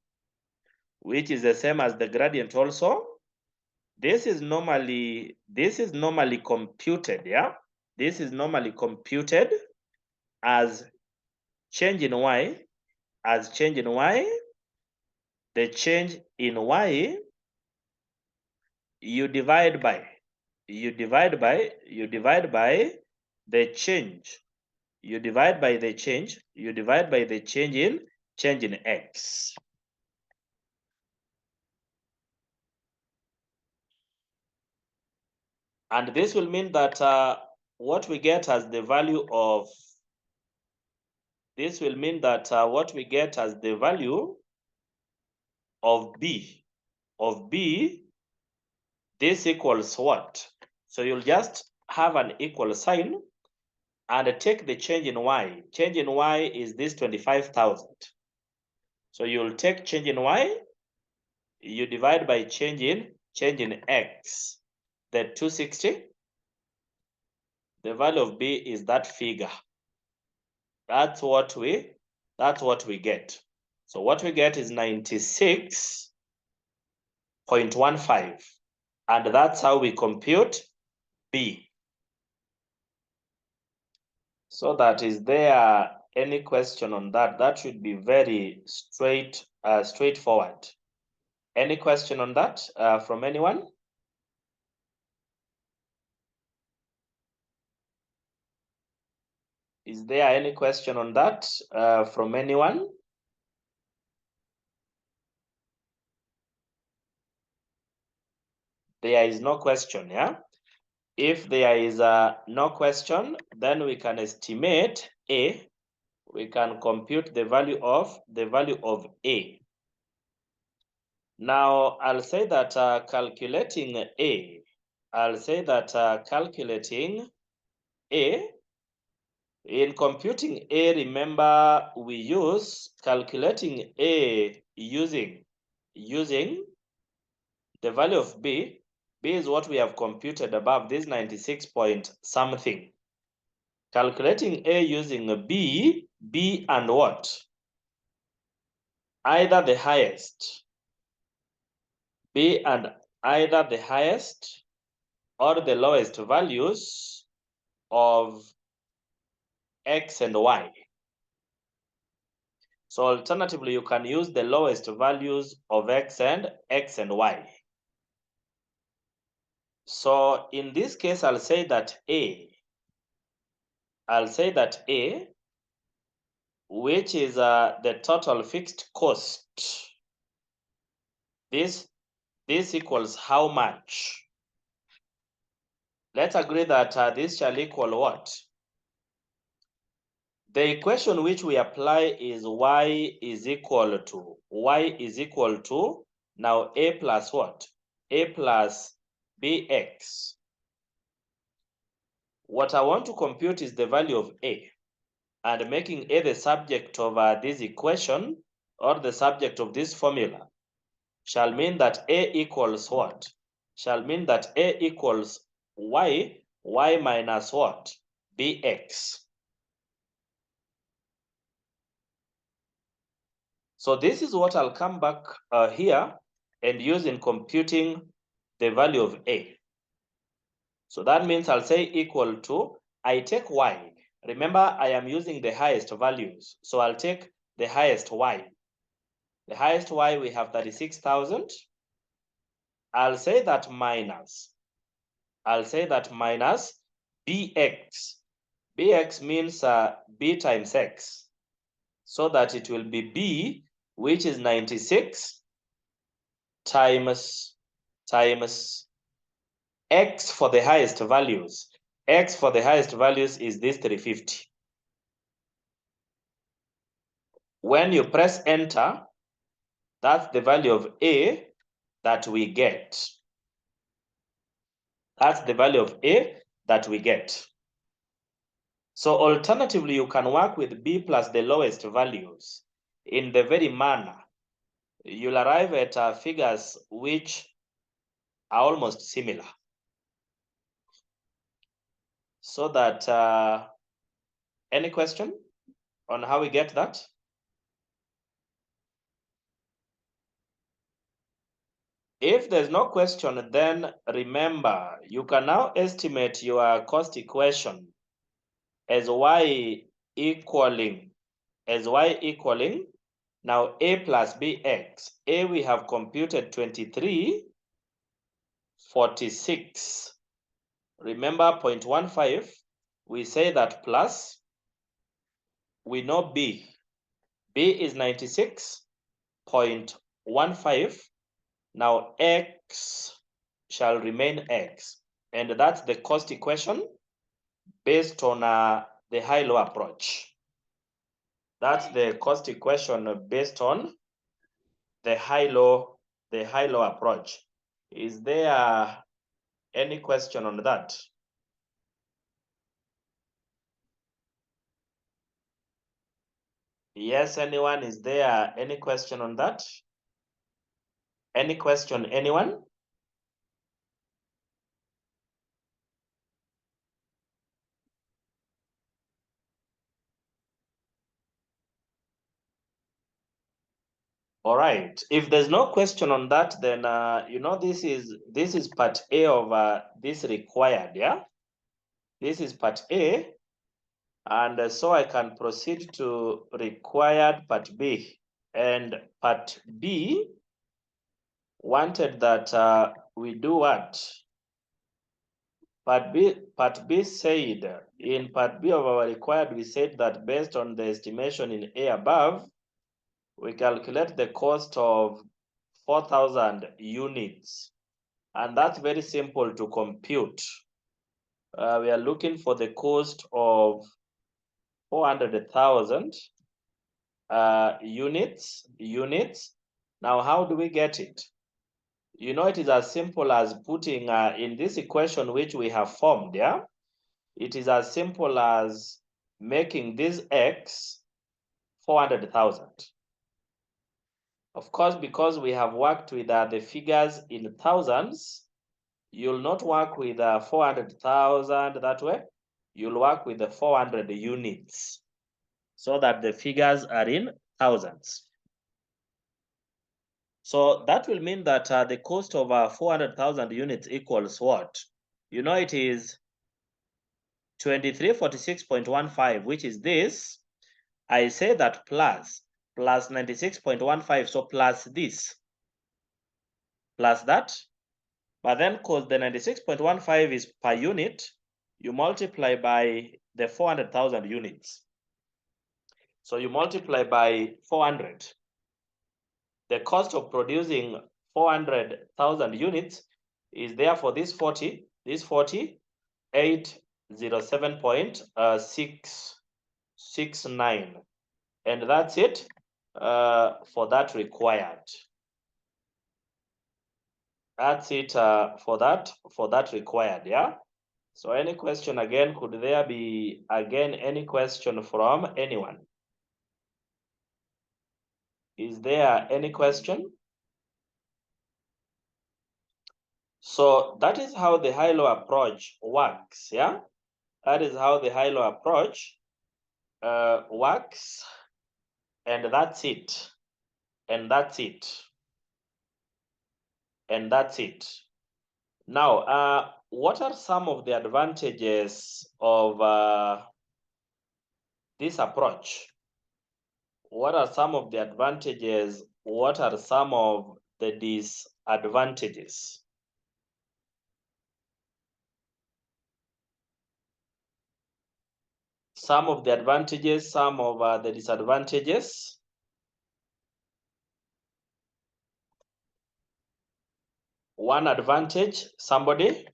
this is normally computed, yeah? This is normally computed as change in Y, The change in Y, you divide by the change. You divide by the change in X. And this will mean that what we get as the value of B this equals what? So you'll just have an equal sign and take the change in Y. Change in Y is this 25,000. So you'll take change in Y, you divide by change in X, the 260. The value of B is that figure. That's what we get. So what we get is 96.15. And that's how we compute B. So that, is there any question on that? That should be very straightforward. Any question on that from anyone? Is there any question on that from anyone? There is no question, yeah? If there is no question, then we can estimate A. We can compute the value of A. Now, I'll say that calculating A, in computing A, remember we use calculating A using the value of B B is what we have computed above, this 96 point something. Calculating A using a B and what? Either the highest. B and either the highest or the lowest values of X and Y. So alternatively, you can use the lowest values of X and Y. So in this case, I'll say that A, which is the total fixed cost, this equals how much? Let's agree that this shall equal what? The equation which we apply is y is equal to now A plus what? A plus bx. What I want to compute is the value of A, and making A the subject of this equation or the subject of this formula shall mean that A equals what? Shall mean that A equals y minus what? Bx. So this is what I'll come back here and use in computing the value of A. So that means I'll say equal to, I take y. Remember, I am using the highest values. So I'll take the highest y. The highest y, we have 36,000. I'll say that minus bx. Bx means b times x. So that it will be b, which is 96 times x for the highest values. X for the highest values is this 350. When you press enter, that's the value of A that we get. That's the value of A that we get. So alternatively, you can work with B plus the lowest values. In the very manner, you'll arrive at figures which are almost similar. So that, any question on how we get that? If there's no question, then remember, you can now estimate your cost equation as y equaling now A plus bx. A we have computed 2346. Remember 0.15, we say that plus, we know B is 96.15. Now x shall remain x, and that's the cost equation based on the high-low approach. That's the cost equation based on the high-low approach. Is there any question on that? Yes, anyone? Is there any question on that? Any question, anyone? All right. If there's no question on that, then you know, this is part A of this required, yeah? This is part A, and so I can proceed to required part B. And part B wanted that we do what? Part B said, in part B of our required, we said that based on the estimation in A above, we calculate the cost of 4,000 units. And that's very simple to compute. We are looking for the cost of 400,000 units. Now, how do we get it? You know, it is as simple as putting in this equation which we have formed, yeah? It is as simple as making this x 400,000. Of course, because we have worked with the figures in thousands, you'll not work with 400,000 that way. You'll work with the 400 units so that the figures are in thousands. So that will mean that the cost of 400,000 units equals what? You know, it is 2346.15, which is this. I say that plus 96.15, so plus this, plus that. But then because the 96.15 is per unit, you multiply by the 400,000 units. So you multiply by 400. The cost of producing 400,000 units is therefore this 40, 807.669. And that's it for that required. That's it for that required, yeah? So any question again, could there be again any question from anyone? Is there any question? So that is how the high-low approach works, yeah? That is how the high-low approach works, and that's it. And that's it. And that's it. Now, what are some of the advantages of this approach? What are some of the advantages? What are some of the disadvantages? Some of the advantages, some of the disadvantages. One advantage, somebody?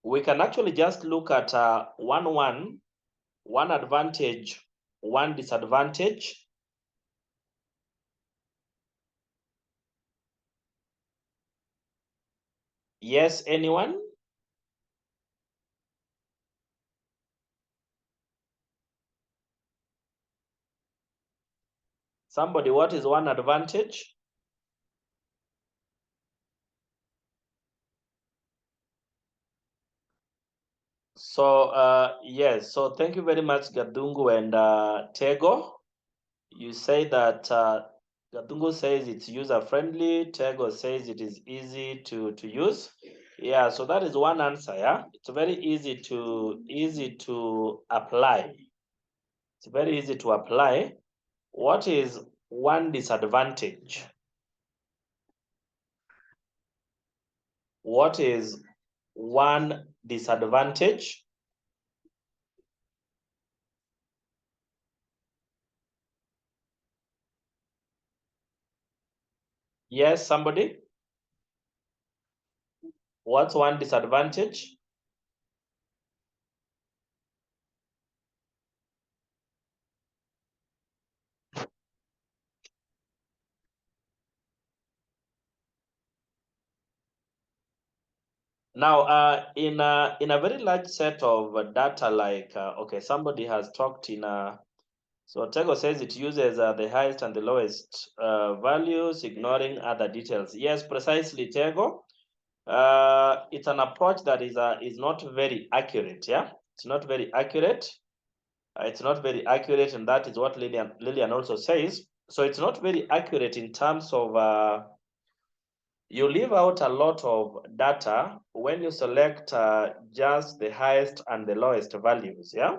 We can actually just look at one advantage, one disadvantage. Yes, anyone? Somebody, what is one advantage? So, yes, so thank you very much, Gadungu and Tego. You say that Gadungu says it's user-friendly, Tego says it is easy to use. Yeah, so that is one answer, yeah? It's very easy to apply. It's very easy to apply. What is one disadvantage? What is one disadvantage? Yes, somebody? What's one disadvantage? Now, in a very large set of data, like okay, somebody has talked in so Tego says it uses the highest and the lowest values, ignoring other details. Yes, precisely, Tego. It's an approach that is not very accurate. Yeah, it's not very accurate. It's not very accurate, and that is what Lillian also says. So it's not very accurate in terms of you leave out a lot of data when you select just the highest and the lowest values, yeah?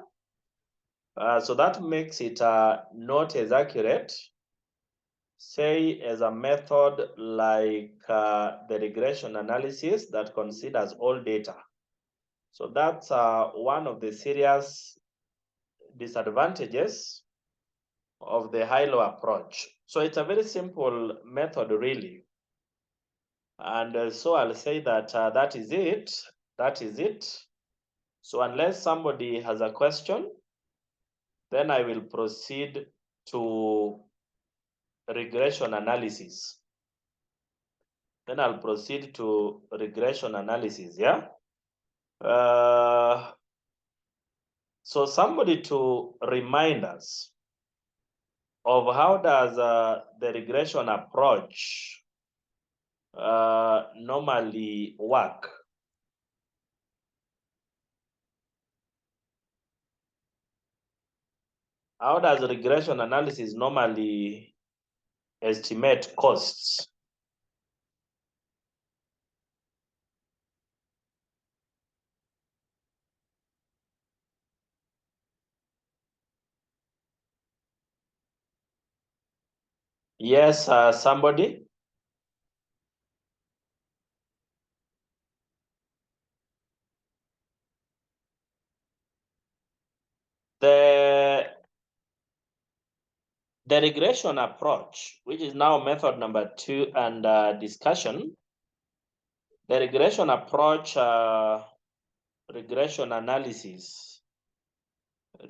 So that makes it not as accurate, say as a method like the regression analysis that considers all data. So that's one of the serious disadvantages of the high-low approach. So it's a very simple method, really. And so I'll say that that is it. That is it. So unless somebody has a question, then I will proceed to regression analysis. Then I'll proceed to regression analysis, yeah? So somebody to remind us of how does the regression approach normally work? How does regression analysis normally estimate costs? Yes, somebody? The regression approach, which is now method number 2 and discussion, the regression approach, regression analysis. The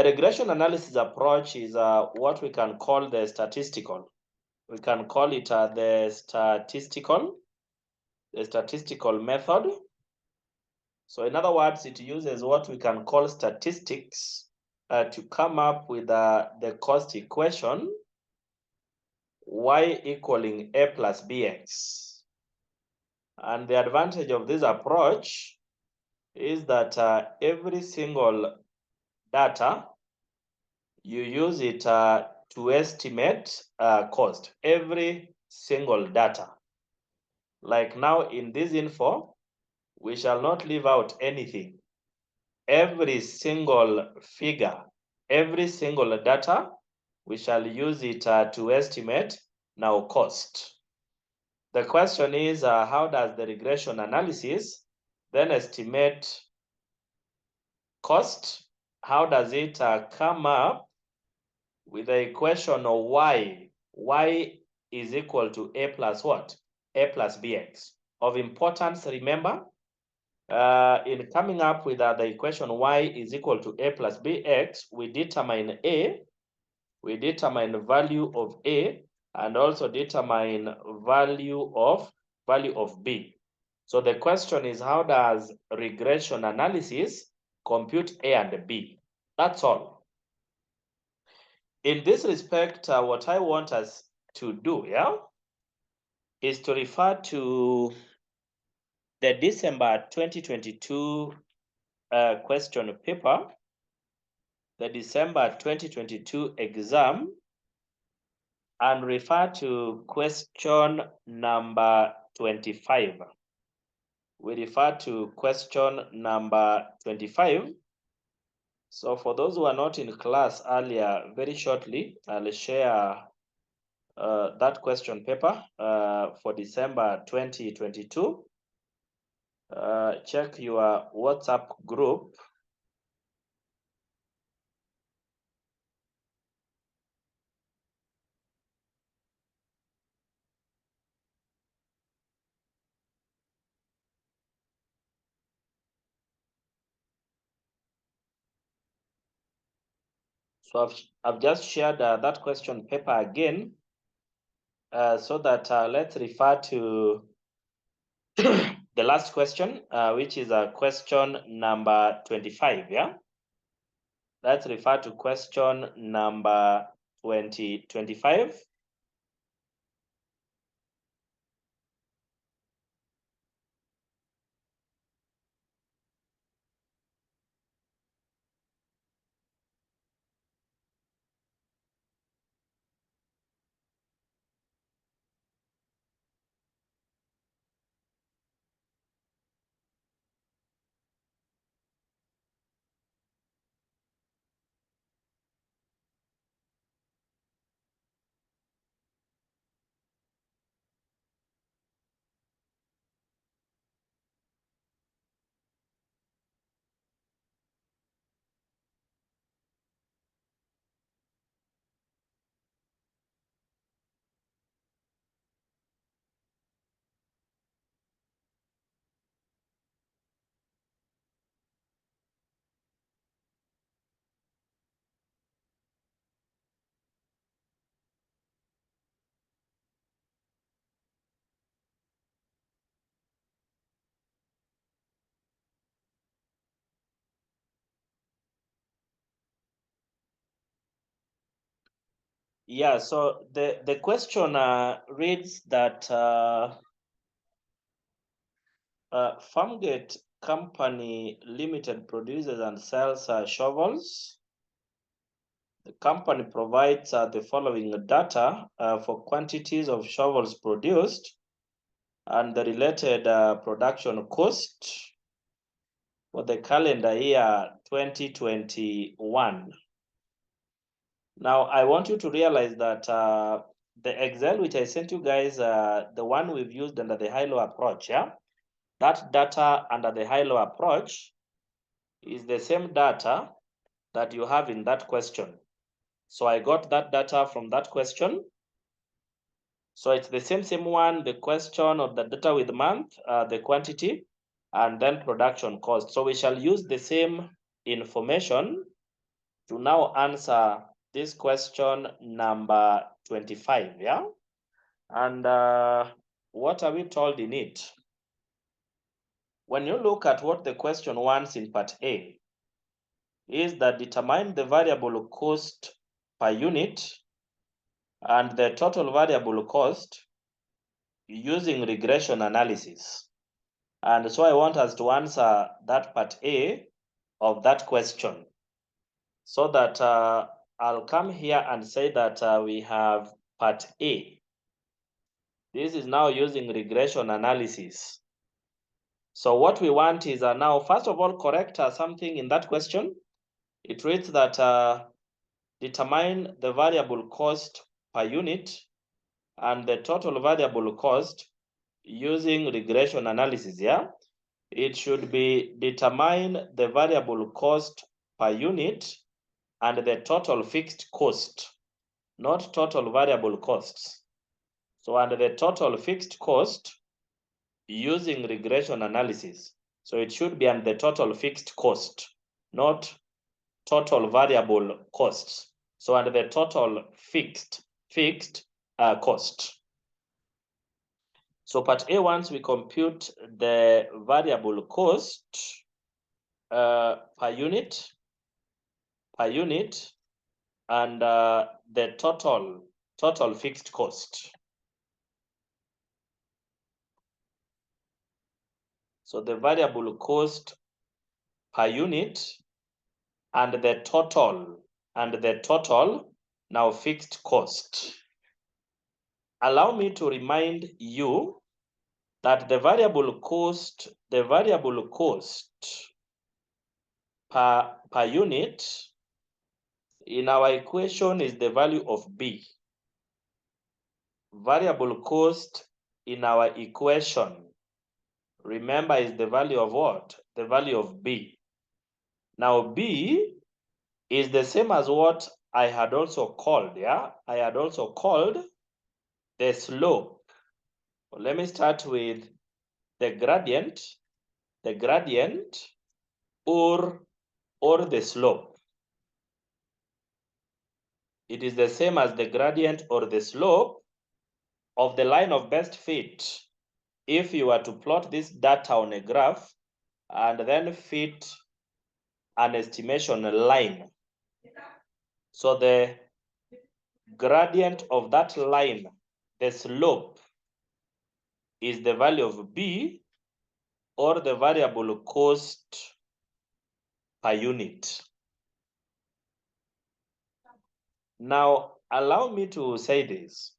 regression analysis approach is what we can call the statistical. We can call it the statistical method. So in other words, it uses what we can call statistics to come up with the cost equation y equaling a plus bx. And the advantage of this approach is that every single data, you use it to estimate cost. Every single data. Like now in this info, we shall not leave out anything. Every single figure, every single data, we shall use it to estimate now cost. The question is, how does the regression analysis then estimate cost? How does it come up with the equation of y? Y is equal to a plus what? A plus bx. Of importance, remember, in coming up with the equation y is equal to a plus bx, we determine a, we determine value of a, and also determine value of b. So the question is, how does regression analysis compute a and b? That's all. In this respect, what I want us to do, is to refer to the December 2022 question paper, the December 2022 exam, and refer to question number 25. We refer to question number 25. So for those who are not in class earlier, very shortly, I'll share that question paper for December 2022. Check your WhatsApp group. So I've just shared that question paper again, so that let's refer to the last question, which is question number 25, Let's refer to question number 25. Yeah, so the question reads that Farmgate Company Limited produces and sells shovels. The company provides the following data for quantities of shovels produced and the related production cost for the calendar year 2021. Now, I want you to realize that the Excel which I sent you guys, the one we've used under the high-low approach, yeah, that data under the high-low approach is the same data that you have in that question. So I got that data from that question. So it's the same one, the question of the data with month, the quantity, and then production cost. So we shall use the same information to now answer this question number 25, yeah? And what are we told in it? When you look at what the question wants in part A, is that determine the variable cost per unit and the total variable cost using regression analysis. And so I want us to answer that part A of that question. So that I'll come here and say that we have part A. This is now using regression analysis. So what we want is now, first of all, correct something in that question. It reads that determine the variable cost per unit and the total variable cost using regression analysis, yeah? It should be determine the variable cost per unit and the total fixed cost, not total variable costs. So under the total fixed cost using regression analysis. So it should be under the total fixed cost, not total variable costs. So under the total fixed cost. So part A, once we compute the variable cost per unit, and the total fixed cost. So the variable cost per unit and the total now fixed cost. Allow me to remind you that the variable cost per unit in our equation is the value of B. Variable cost in our equation, remember, is the value of what? The value of B. Now B is the same as what I had also called, yeah? I had also called the slope. Well, let me start with the gradient or the slope. It is the same as the gradient or the slope of the line of best fit. If you were to plot this data on a graph and then fit an estimation line. So the gradient of that line, the slope, is the value of B or the variable cost per unit. Now, allow me to say this.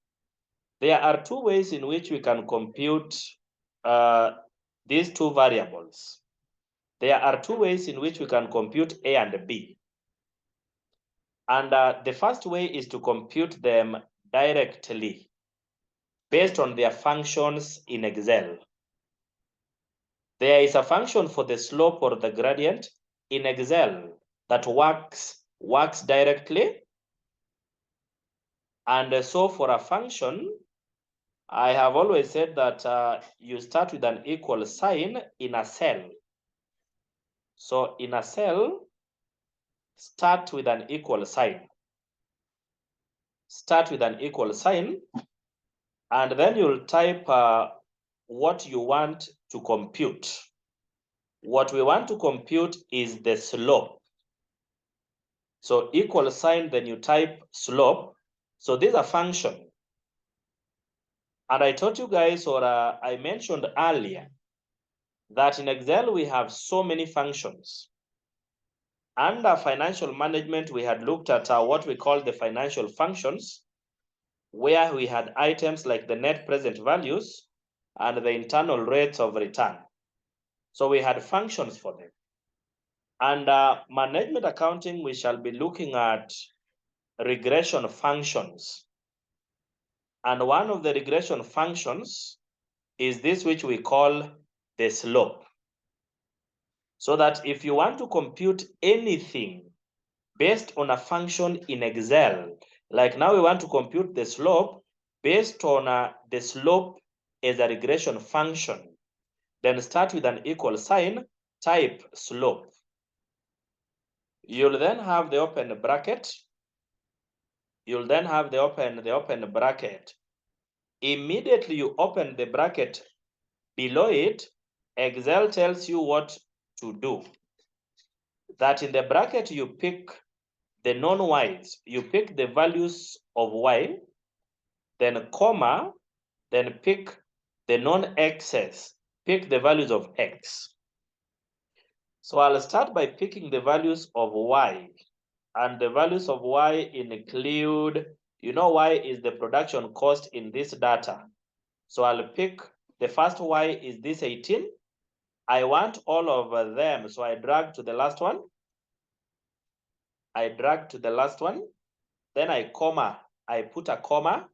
There are two ways in which we can compute these two variables. There are two ways in which we can compute A and B. And the first way is to compute them directly based on their functions in Excel. There is a function for the slope or the gradient in Excel that works directly. And so for a function, I have always said that you start with an equal sign in a cell. So in a cell, start with an equal sign. Start with an equal sign, and then you'll type what you want to compute. What we want to compute is the slope. So equal sign, then you type slope. So these are function. And I told you guys, or I mentioned earlier, that in Excel we have so many functions. Under financial management, we had looked at what we call the financial functions, where we had items like the net present values and the internal rates of return. So we had functions for them. Under management accounting, we shall be looking at regression functions. And one of the regression functions is this, which we call the slope. So that if you want to compute anything based on a function in Excel, like now we want to compute the slope based on the slope as a regression function, then start with an equal sign, type slope. You'll then have the open bracket. You'll then have the open bracket. Immediately you open the bracket below it, Excel tells you what to do. That in the bracket you pick the non-y's, you pick the values of y, then comma, then pick the non-x's, pick the values of x. So I'll start by picking the values of y, and the values of y include, you know, y is the production cost in this data. So I'll pick the first y is this 18. I want all of them, so I drag to the last one. I drag to the last one. Then I put a comma.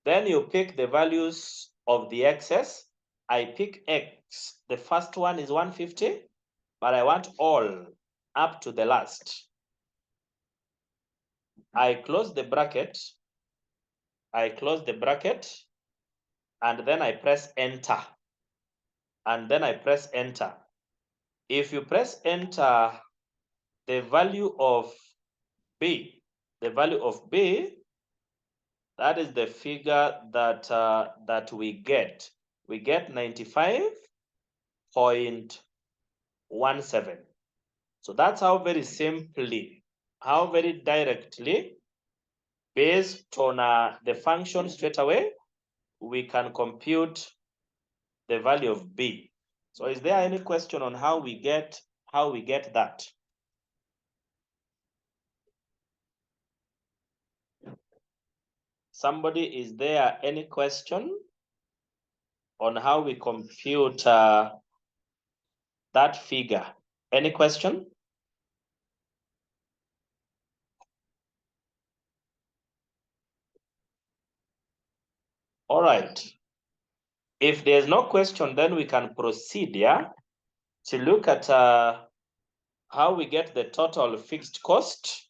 Then you pick the values of the x's. I pick x. The first one is 150, but I want all up to the last. I close the bracket. I close the bracket, and then I press enter. And then I press enter. If you press enter, the value of B, that is the figure that that we get. We get 95.17. So that's how very simply, how very directly, based on the function straight away, we can compute the value of B. So is there any question on how we get that? Somebody, is there any question on how we compute that figure? Any question? All right. If there's no question, then we can proceed, yeah, to look at how we get the total fixed cost.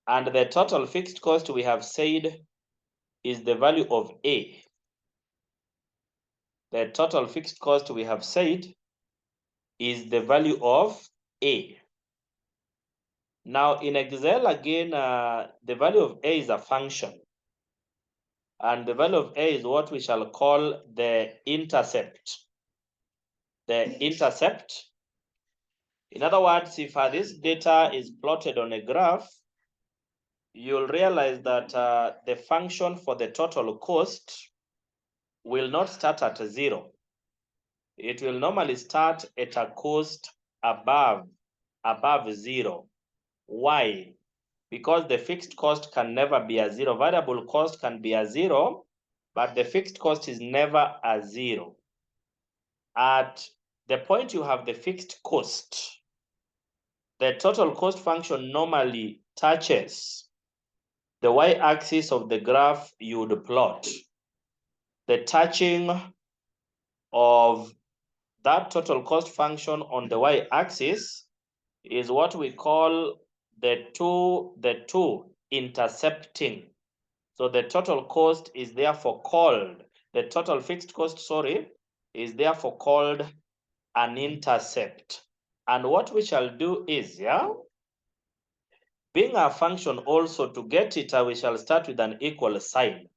And the total fixed cost, we have said, is the value of A. The total fixed cost, we have said, is the value of A. Now in Excel, again, the value of A is a function. And the value of A is what we shall call the intercept. The intercept. In other words, if this data is plotted on a graph, you'll realize that the function for the total cost will not start at 0. It will normally start at a cost above 0. Why? Because the fixed cost can never be a 0. Variable cost can be a 0, but the fixed cost is never a 0. At the point you have the fixed cost, the total cost function normally touches the y-axis of the graph you would plot. The touching of that total cost function on the y-axis is what we call the two intercepting. So the total cost is therefore called, the total fixed cost, sorry, is therefore called an intercept. And what we shall do is, yeah, being a function also, to get it, we shall start with an equal sign.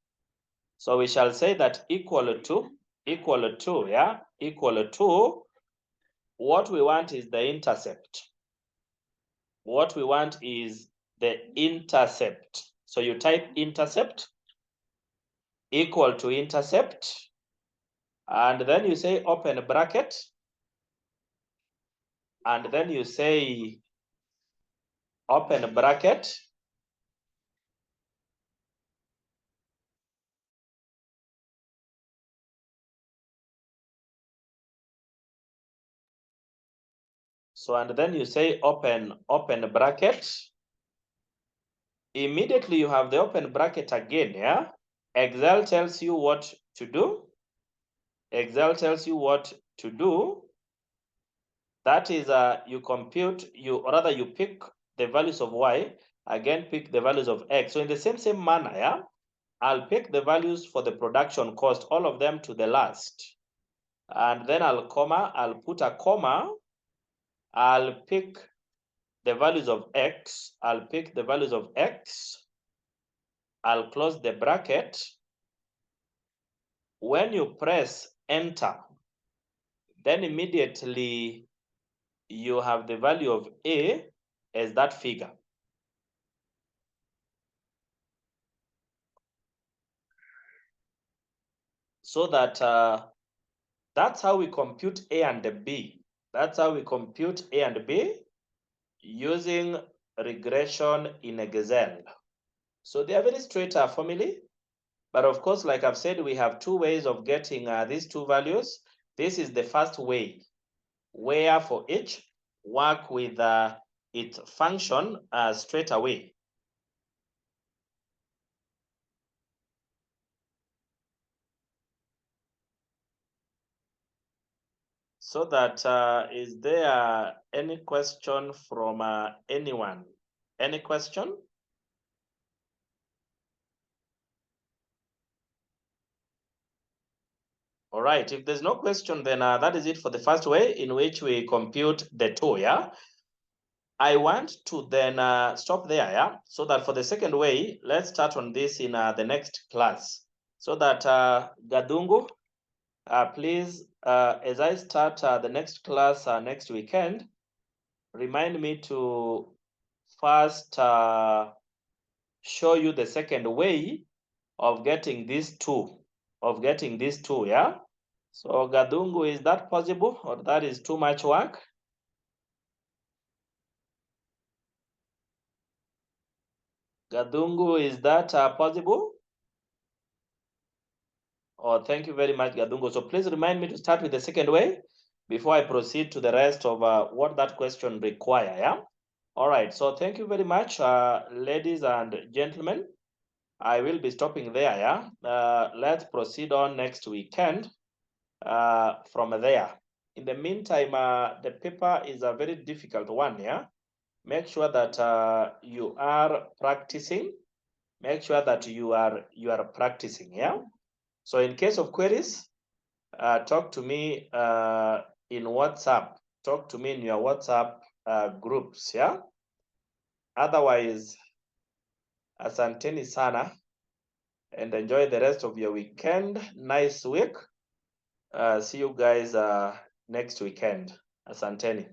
So we shall say that equal to, yeah, equal to, what we want is the intercept. What we want is the intercept. So you type intercept equal to intercept, and then you say open bracket, and then you say open bracket, so and then you say open bracket. Immediately you have the open bracket again. Yeah, Excel tells you what to do. Excel tells you what to do. That is, you compute, or rather you pick the values of y, again pick the values of x. So in the same manner, yeah, I'll pick the values for the production cost, all of them to the last. And then I'll put a comma, I'll pick the values of x, I'll pick the values of x, I'll close the bracket. When you press enter, then immediately you have the value of a as that figure. So that that's how we compute A and B. That's how we compute A and B using regression in Excel. So they are very straight formulae. But of course, like I've said, we have two ways of getting these two values. This is the first way, where for each work with its function straight away. So that is there any question from anyone? Any question? All right, if there's no question, then that is it for the first way in which we compute the two, yeah? I want to then stop there, yeah? So that for the second way, let's start on this in the next class. So that Gadungu, please, as I start the next class next weekend, remind me to first show you the second way of getting these two, yeah? So Gadungu, is that possible, or that is too much work? Gadungu, is that possible? Oh, thank you very much, Gadungu. So please remind me to start with the second way before I proceed to the rest of what that question require, yeah? All right, so thank you very much, ladies and gentlemen. I will be stopping there, yeah? Let's proceed on next weekend from there. In the meantime, the paper is a very difficult one, yeah? Make sure that you are practicing. Make sure that you are practicing, yeah? So in case of queries, talk to me in WhatsApp. Talk to me in your WhatsApp groups, yeah? Otherwise, asanteni sana and enjoy the rest of your weekend. Nice week. See you guys next weekend. Asanteni.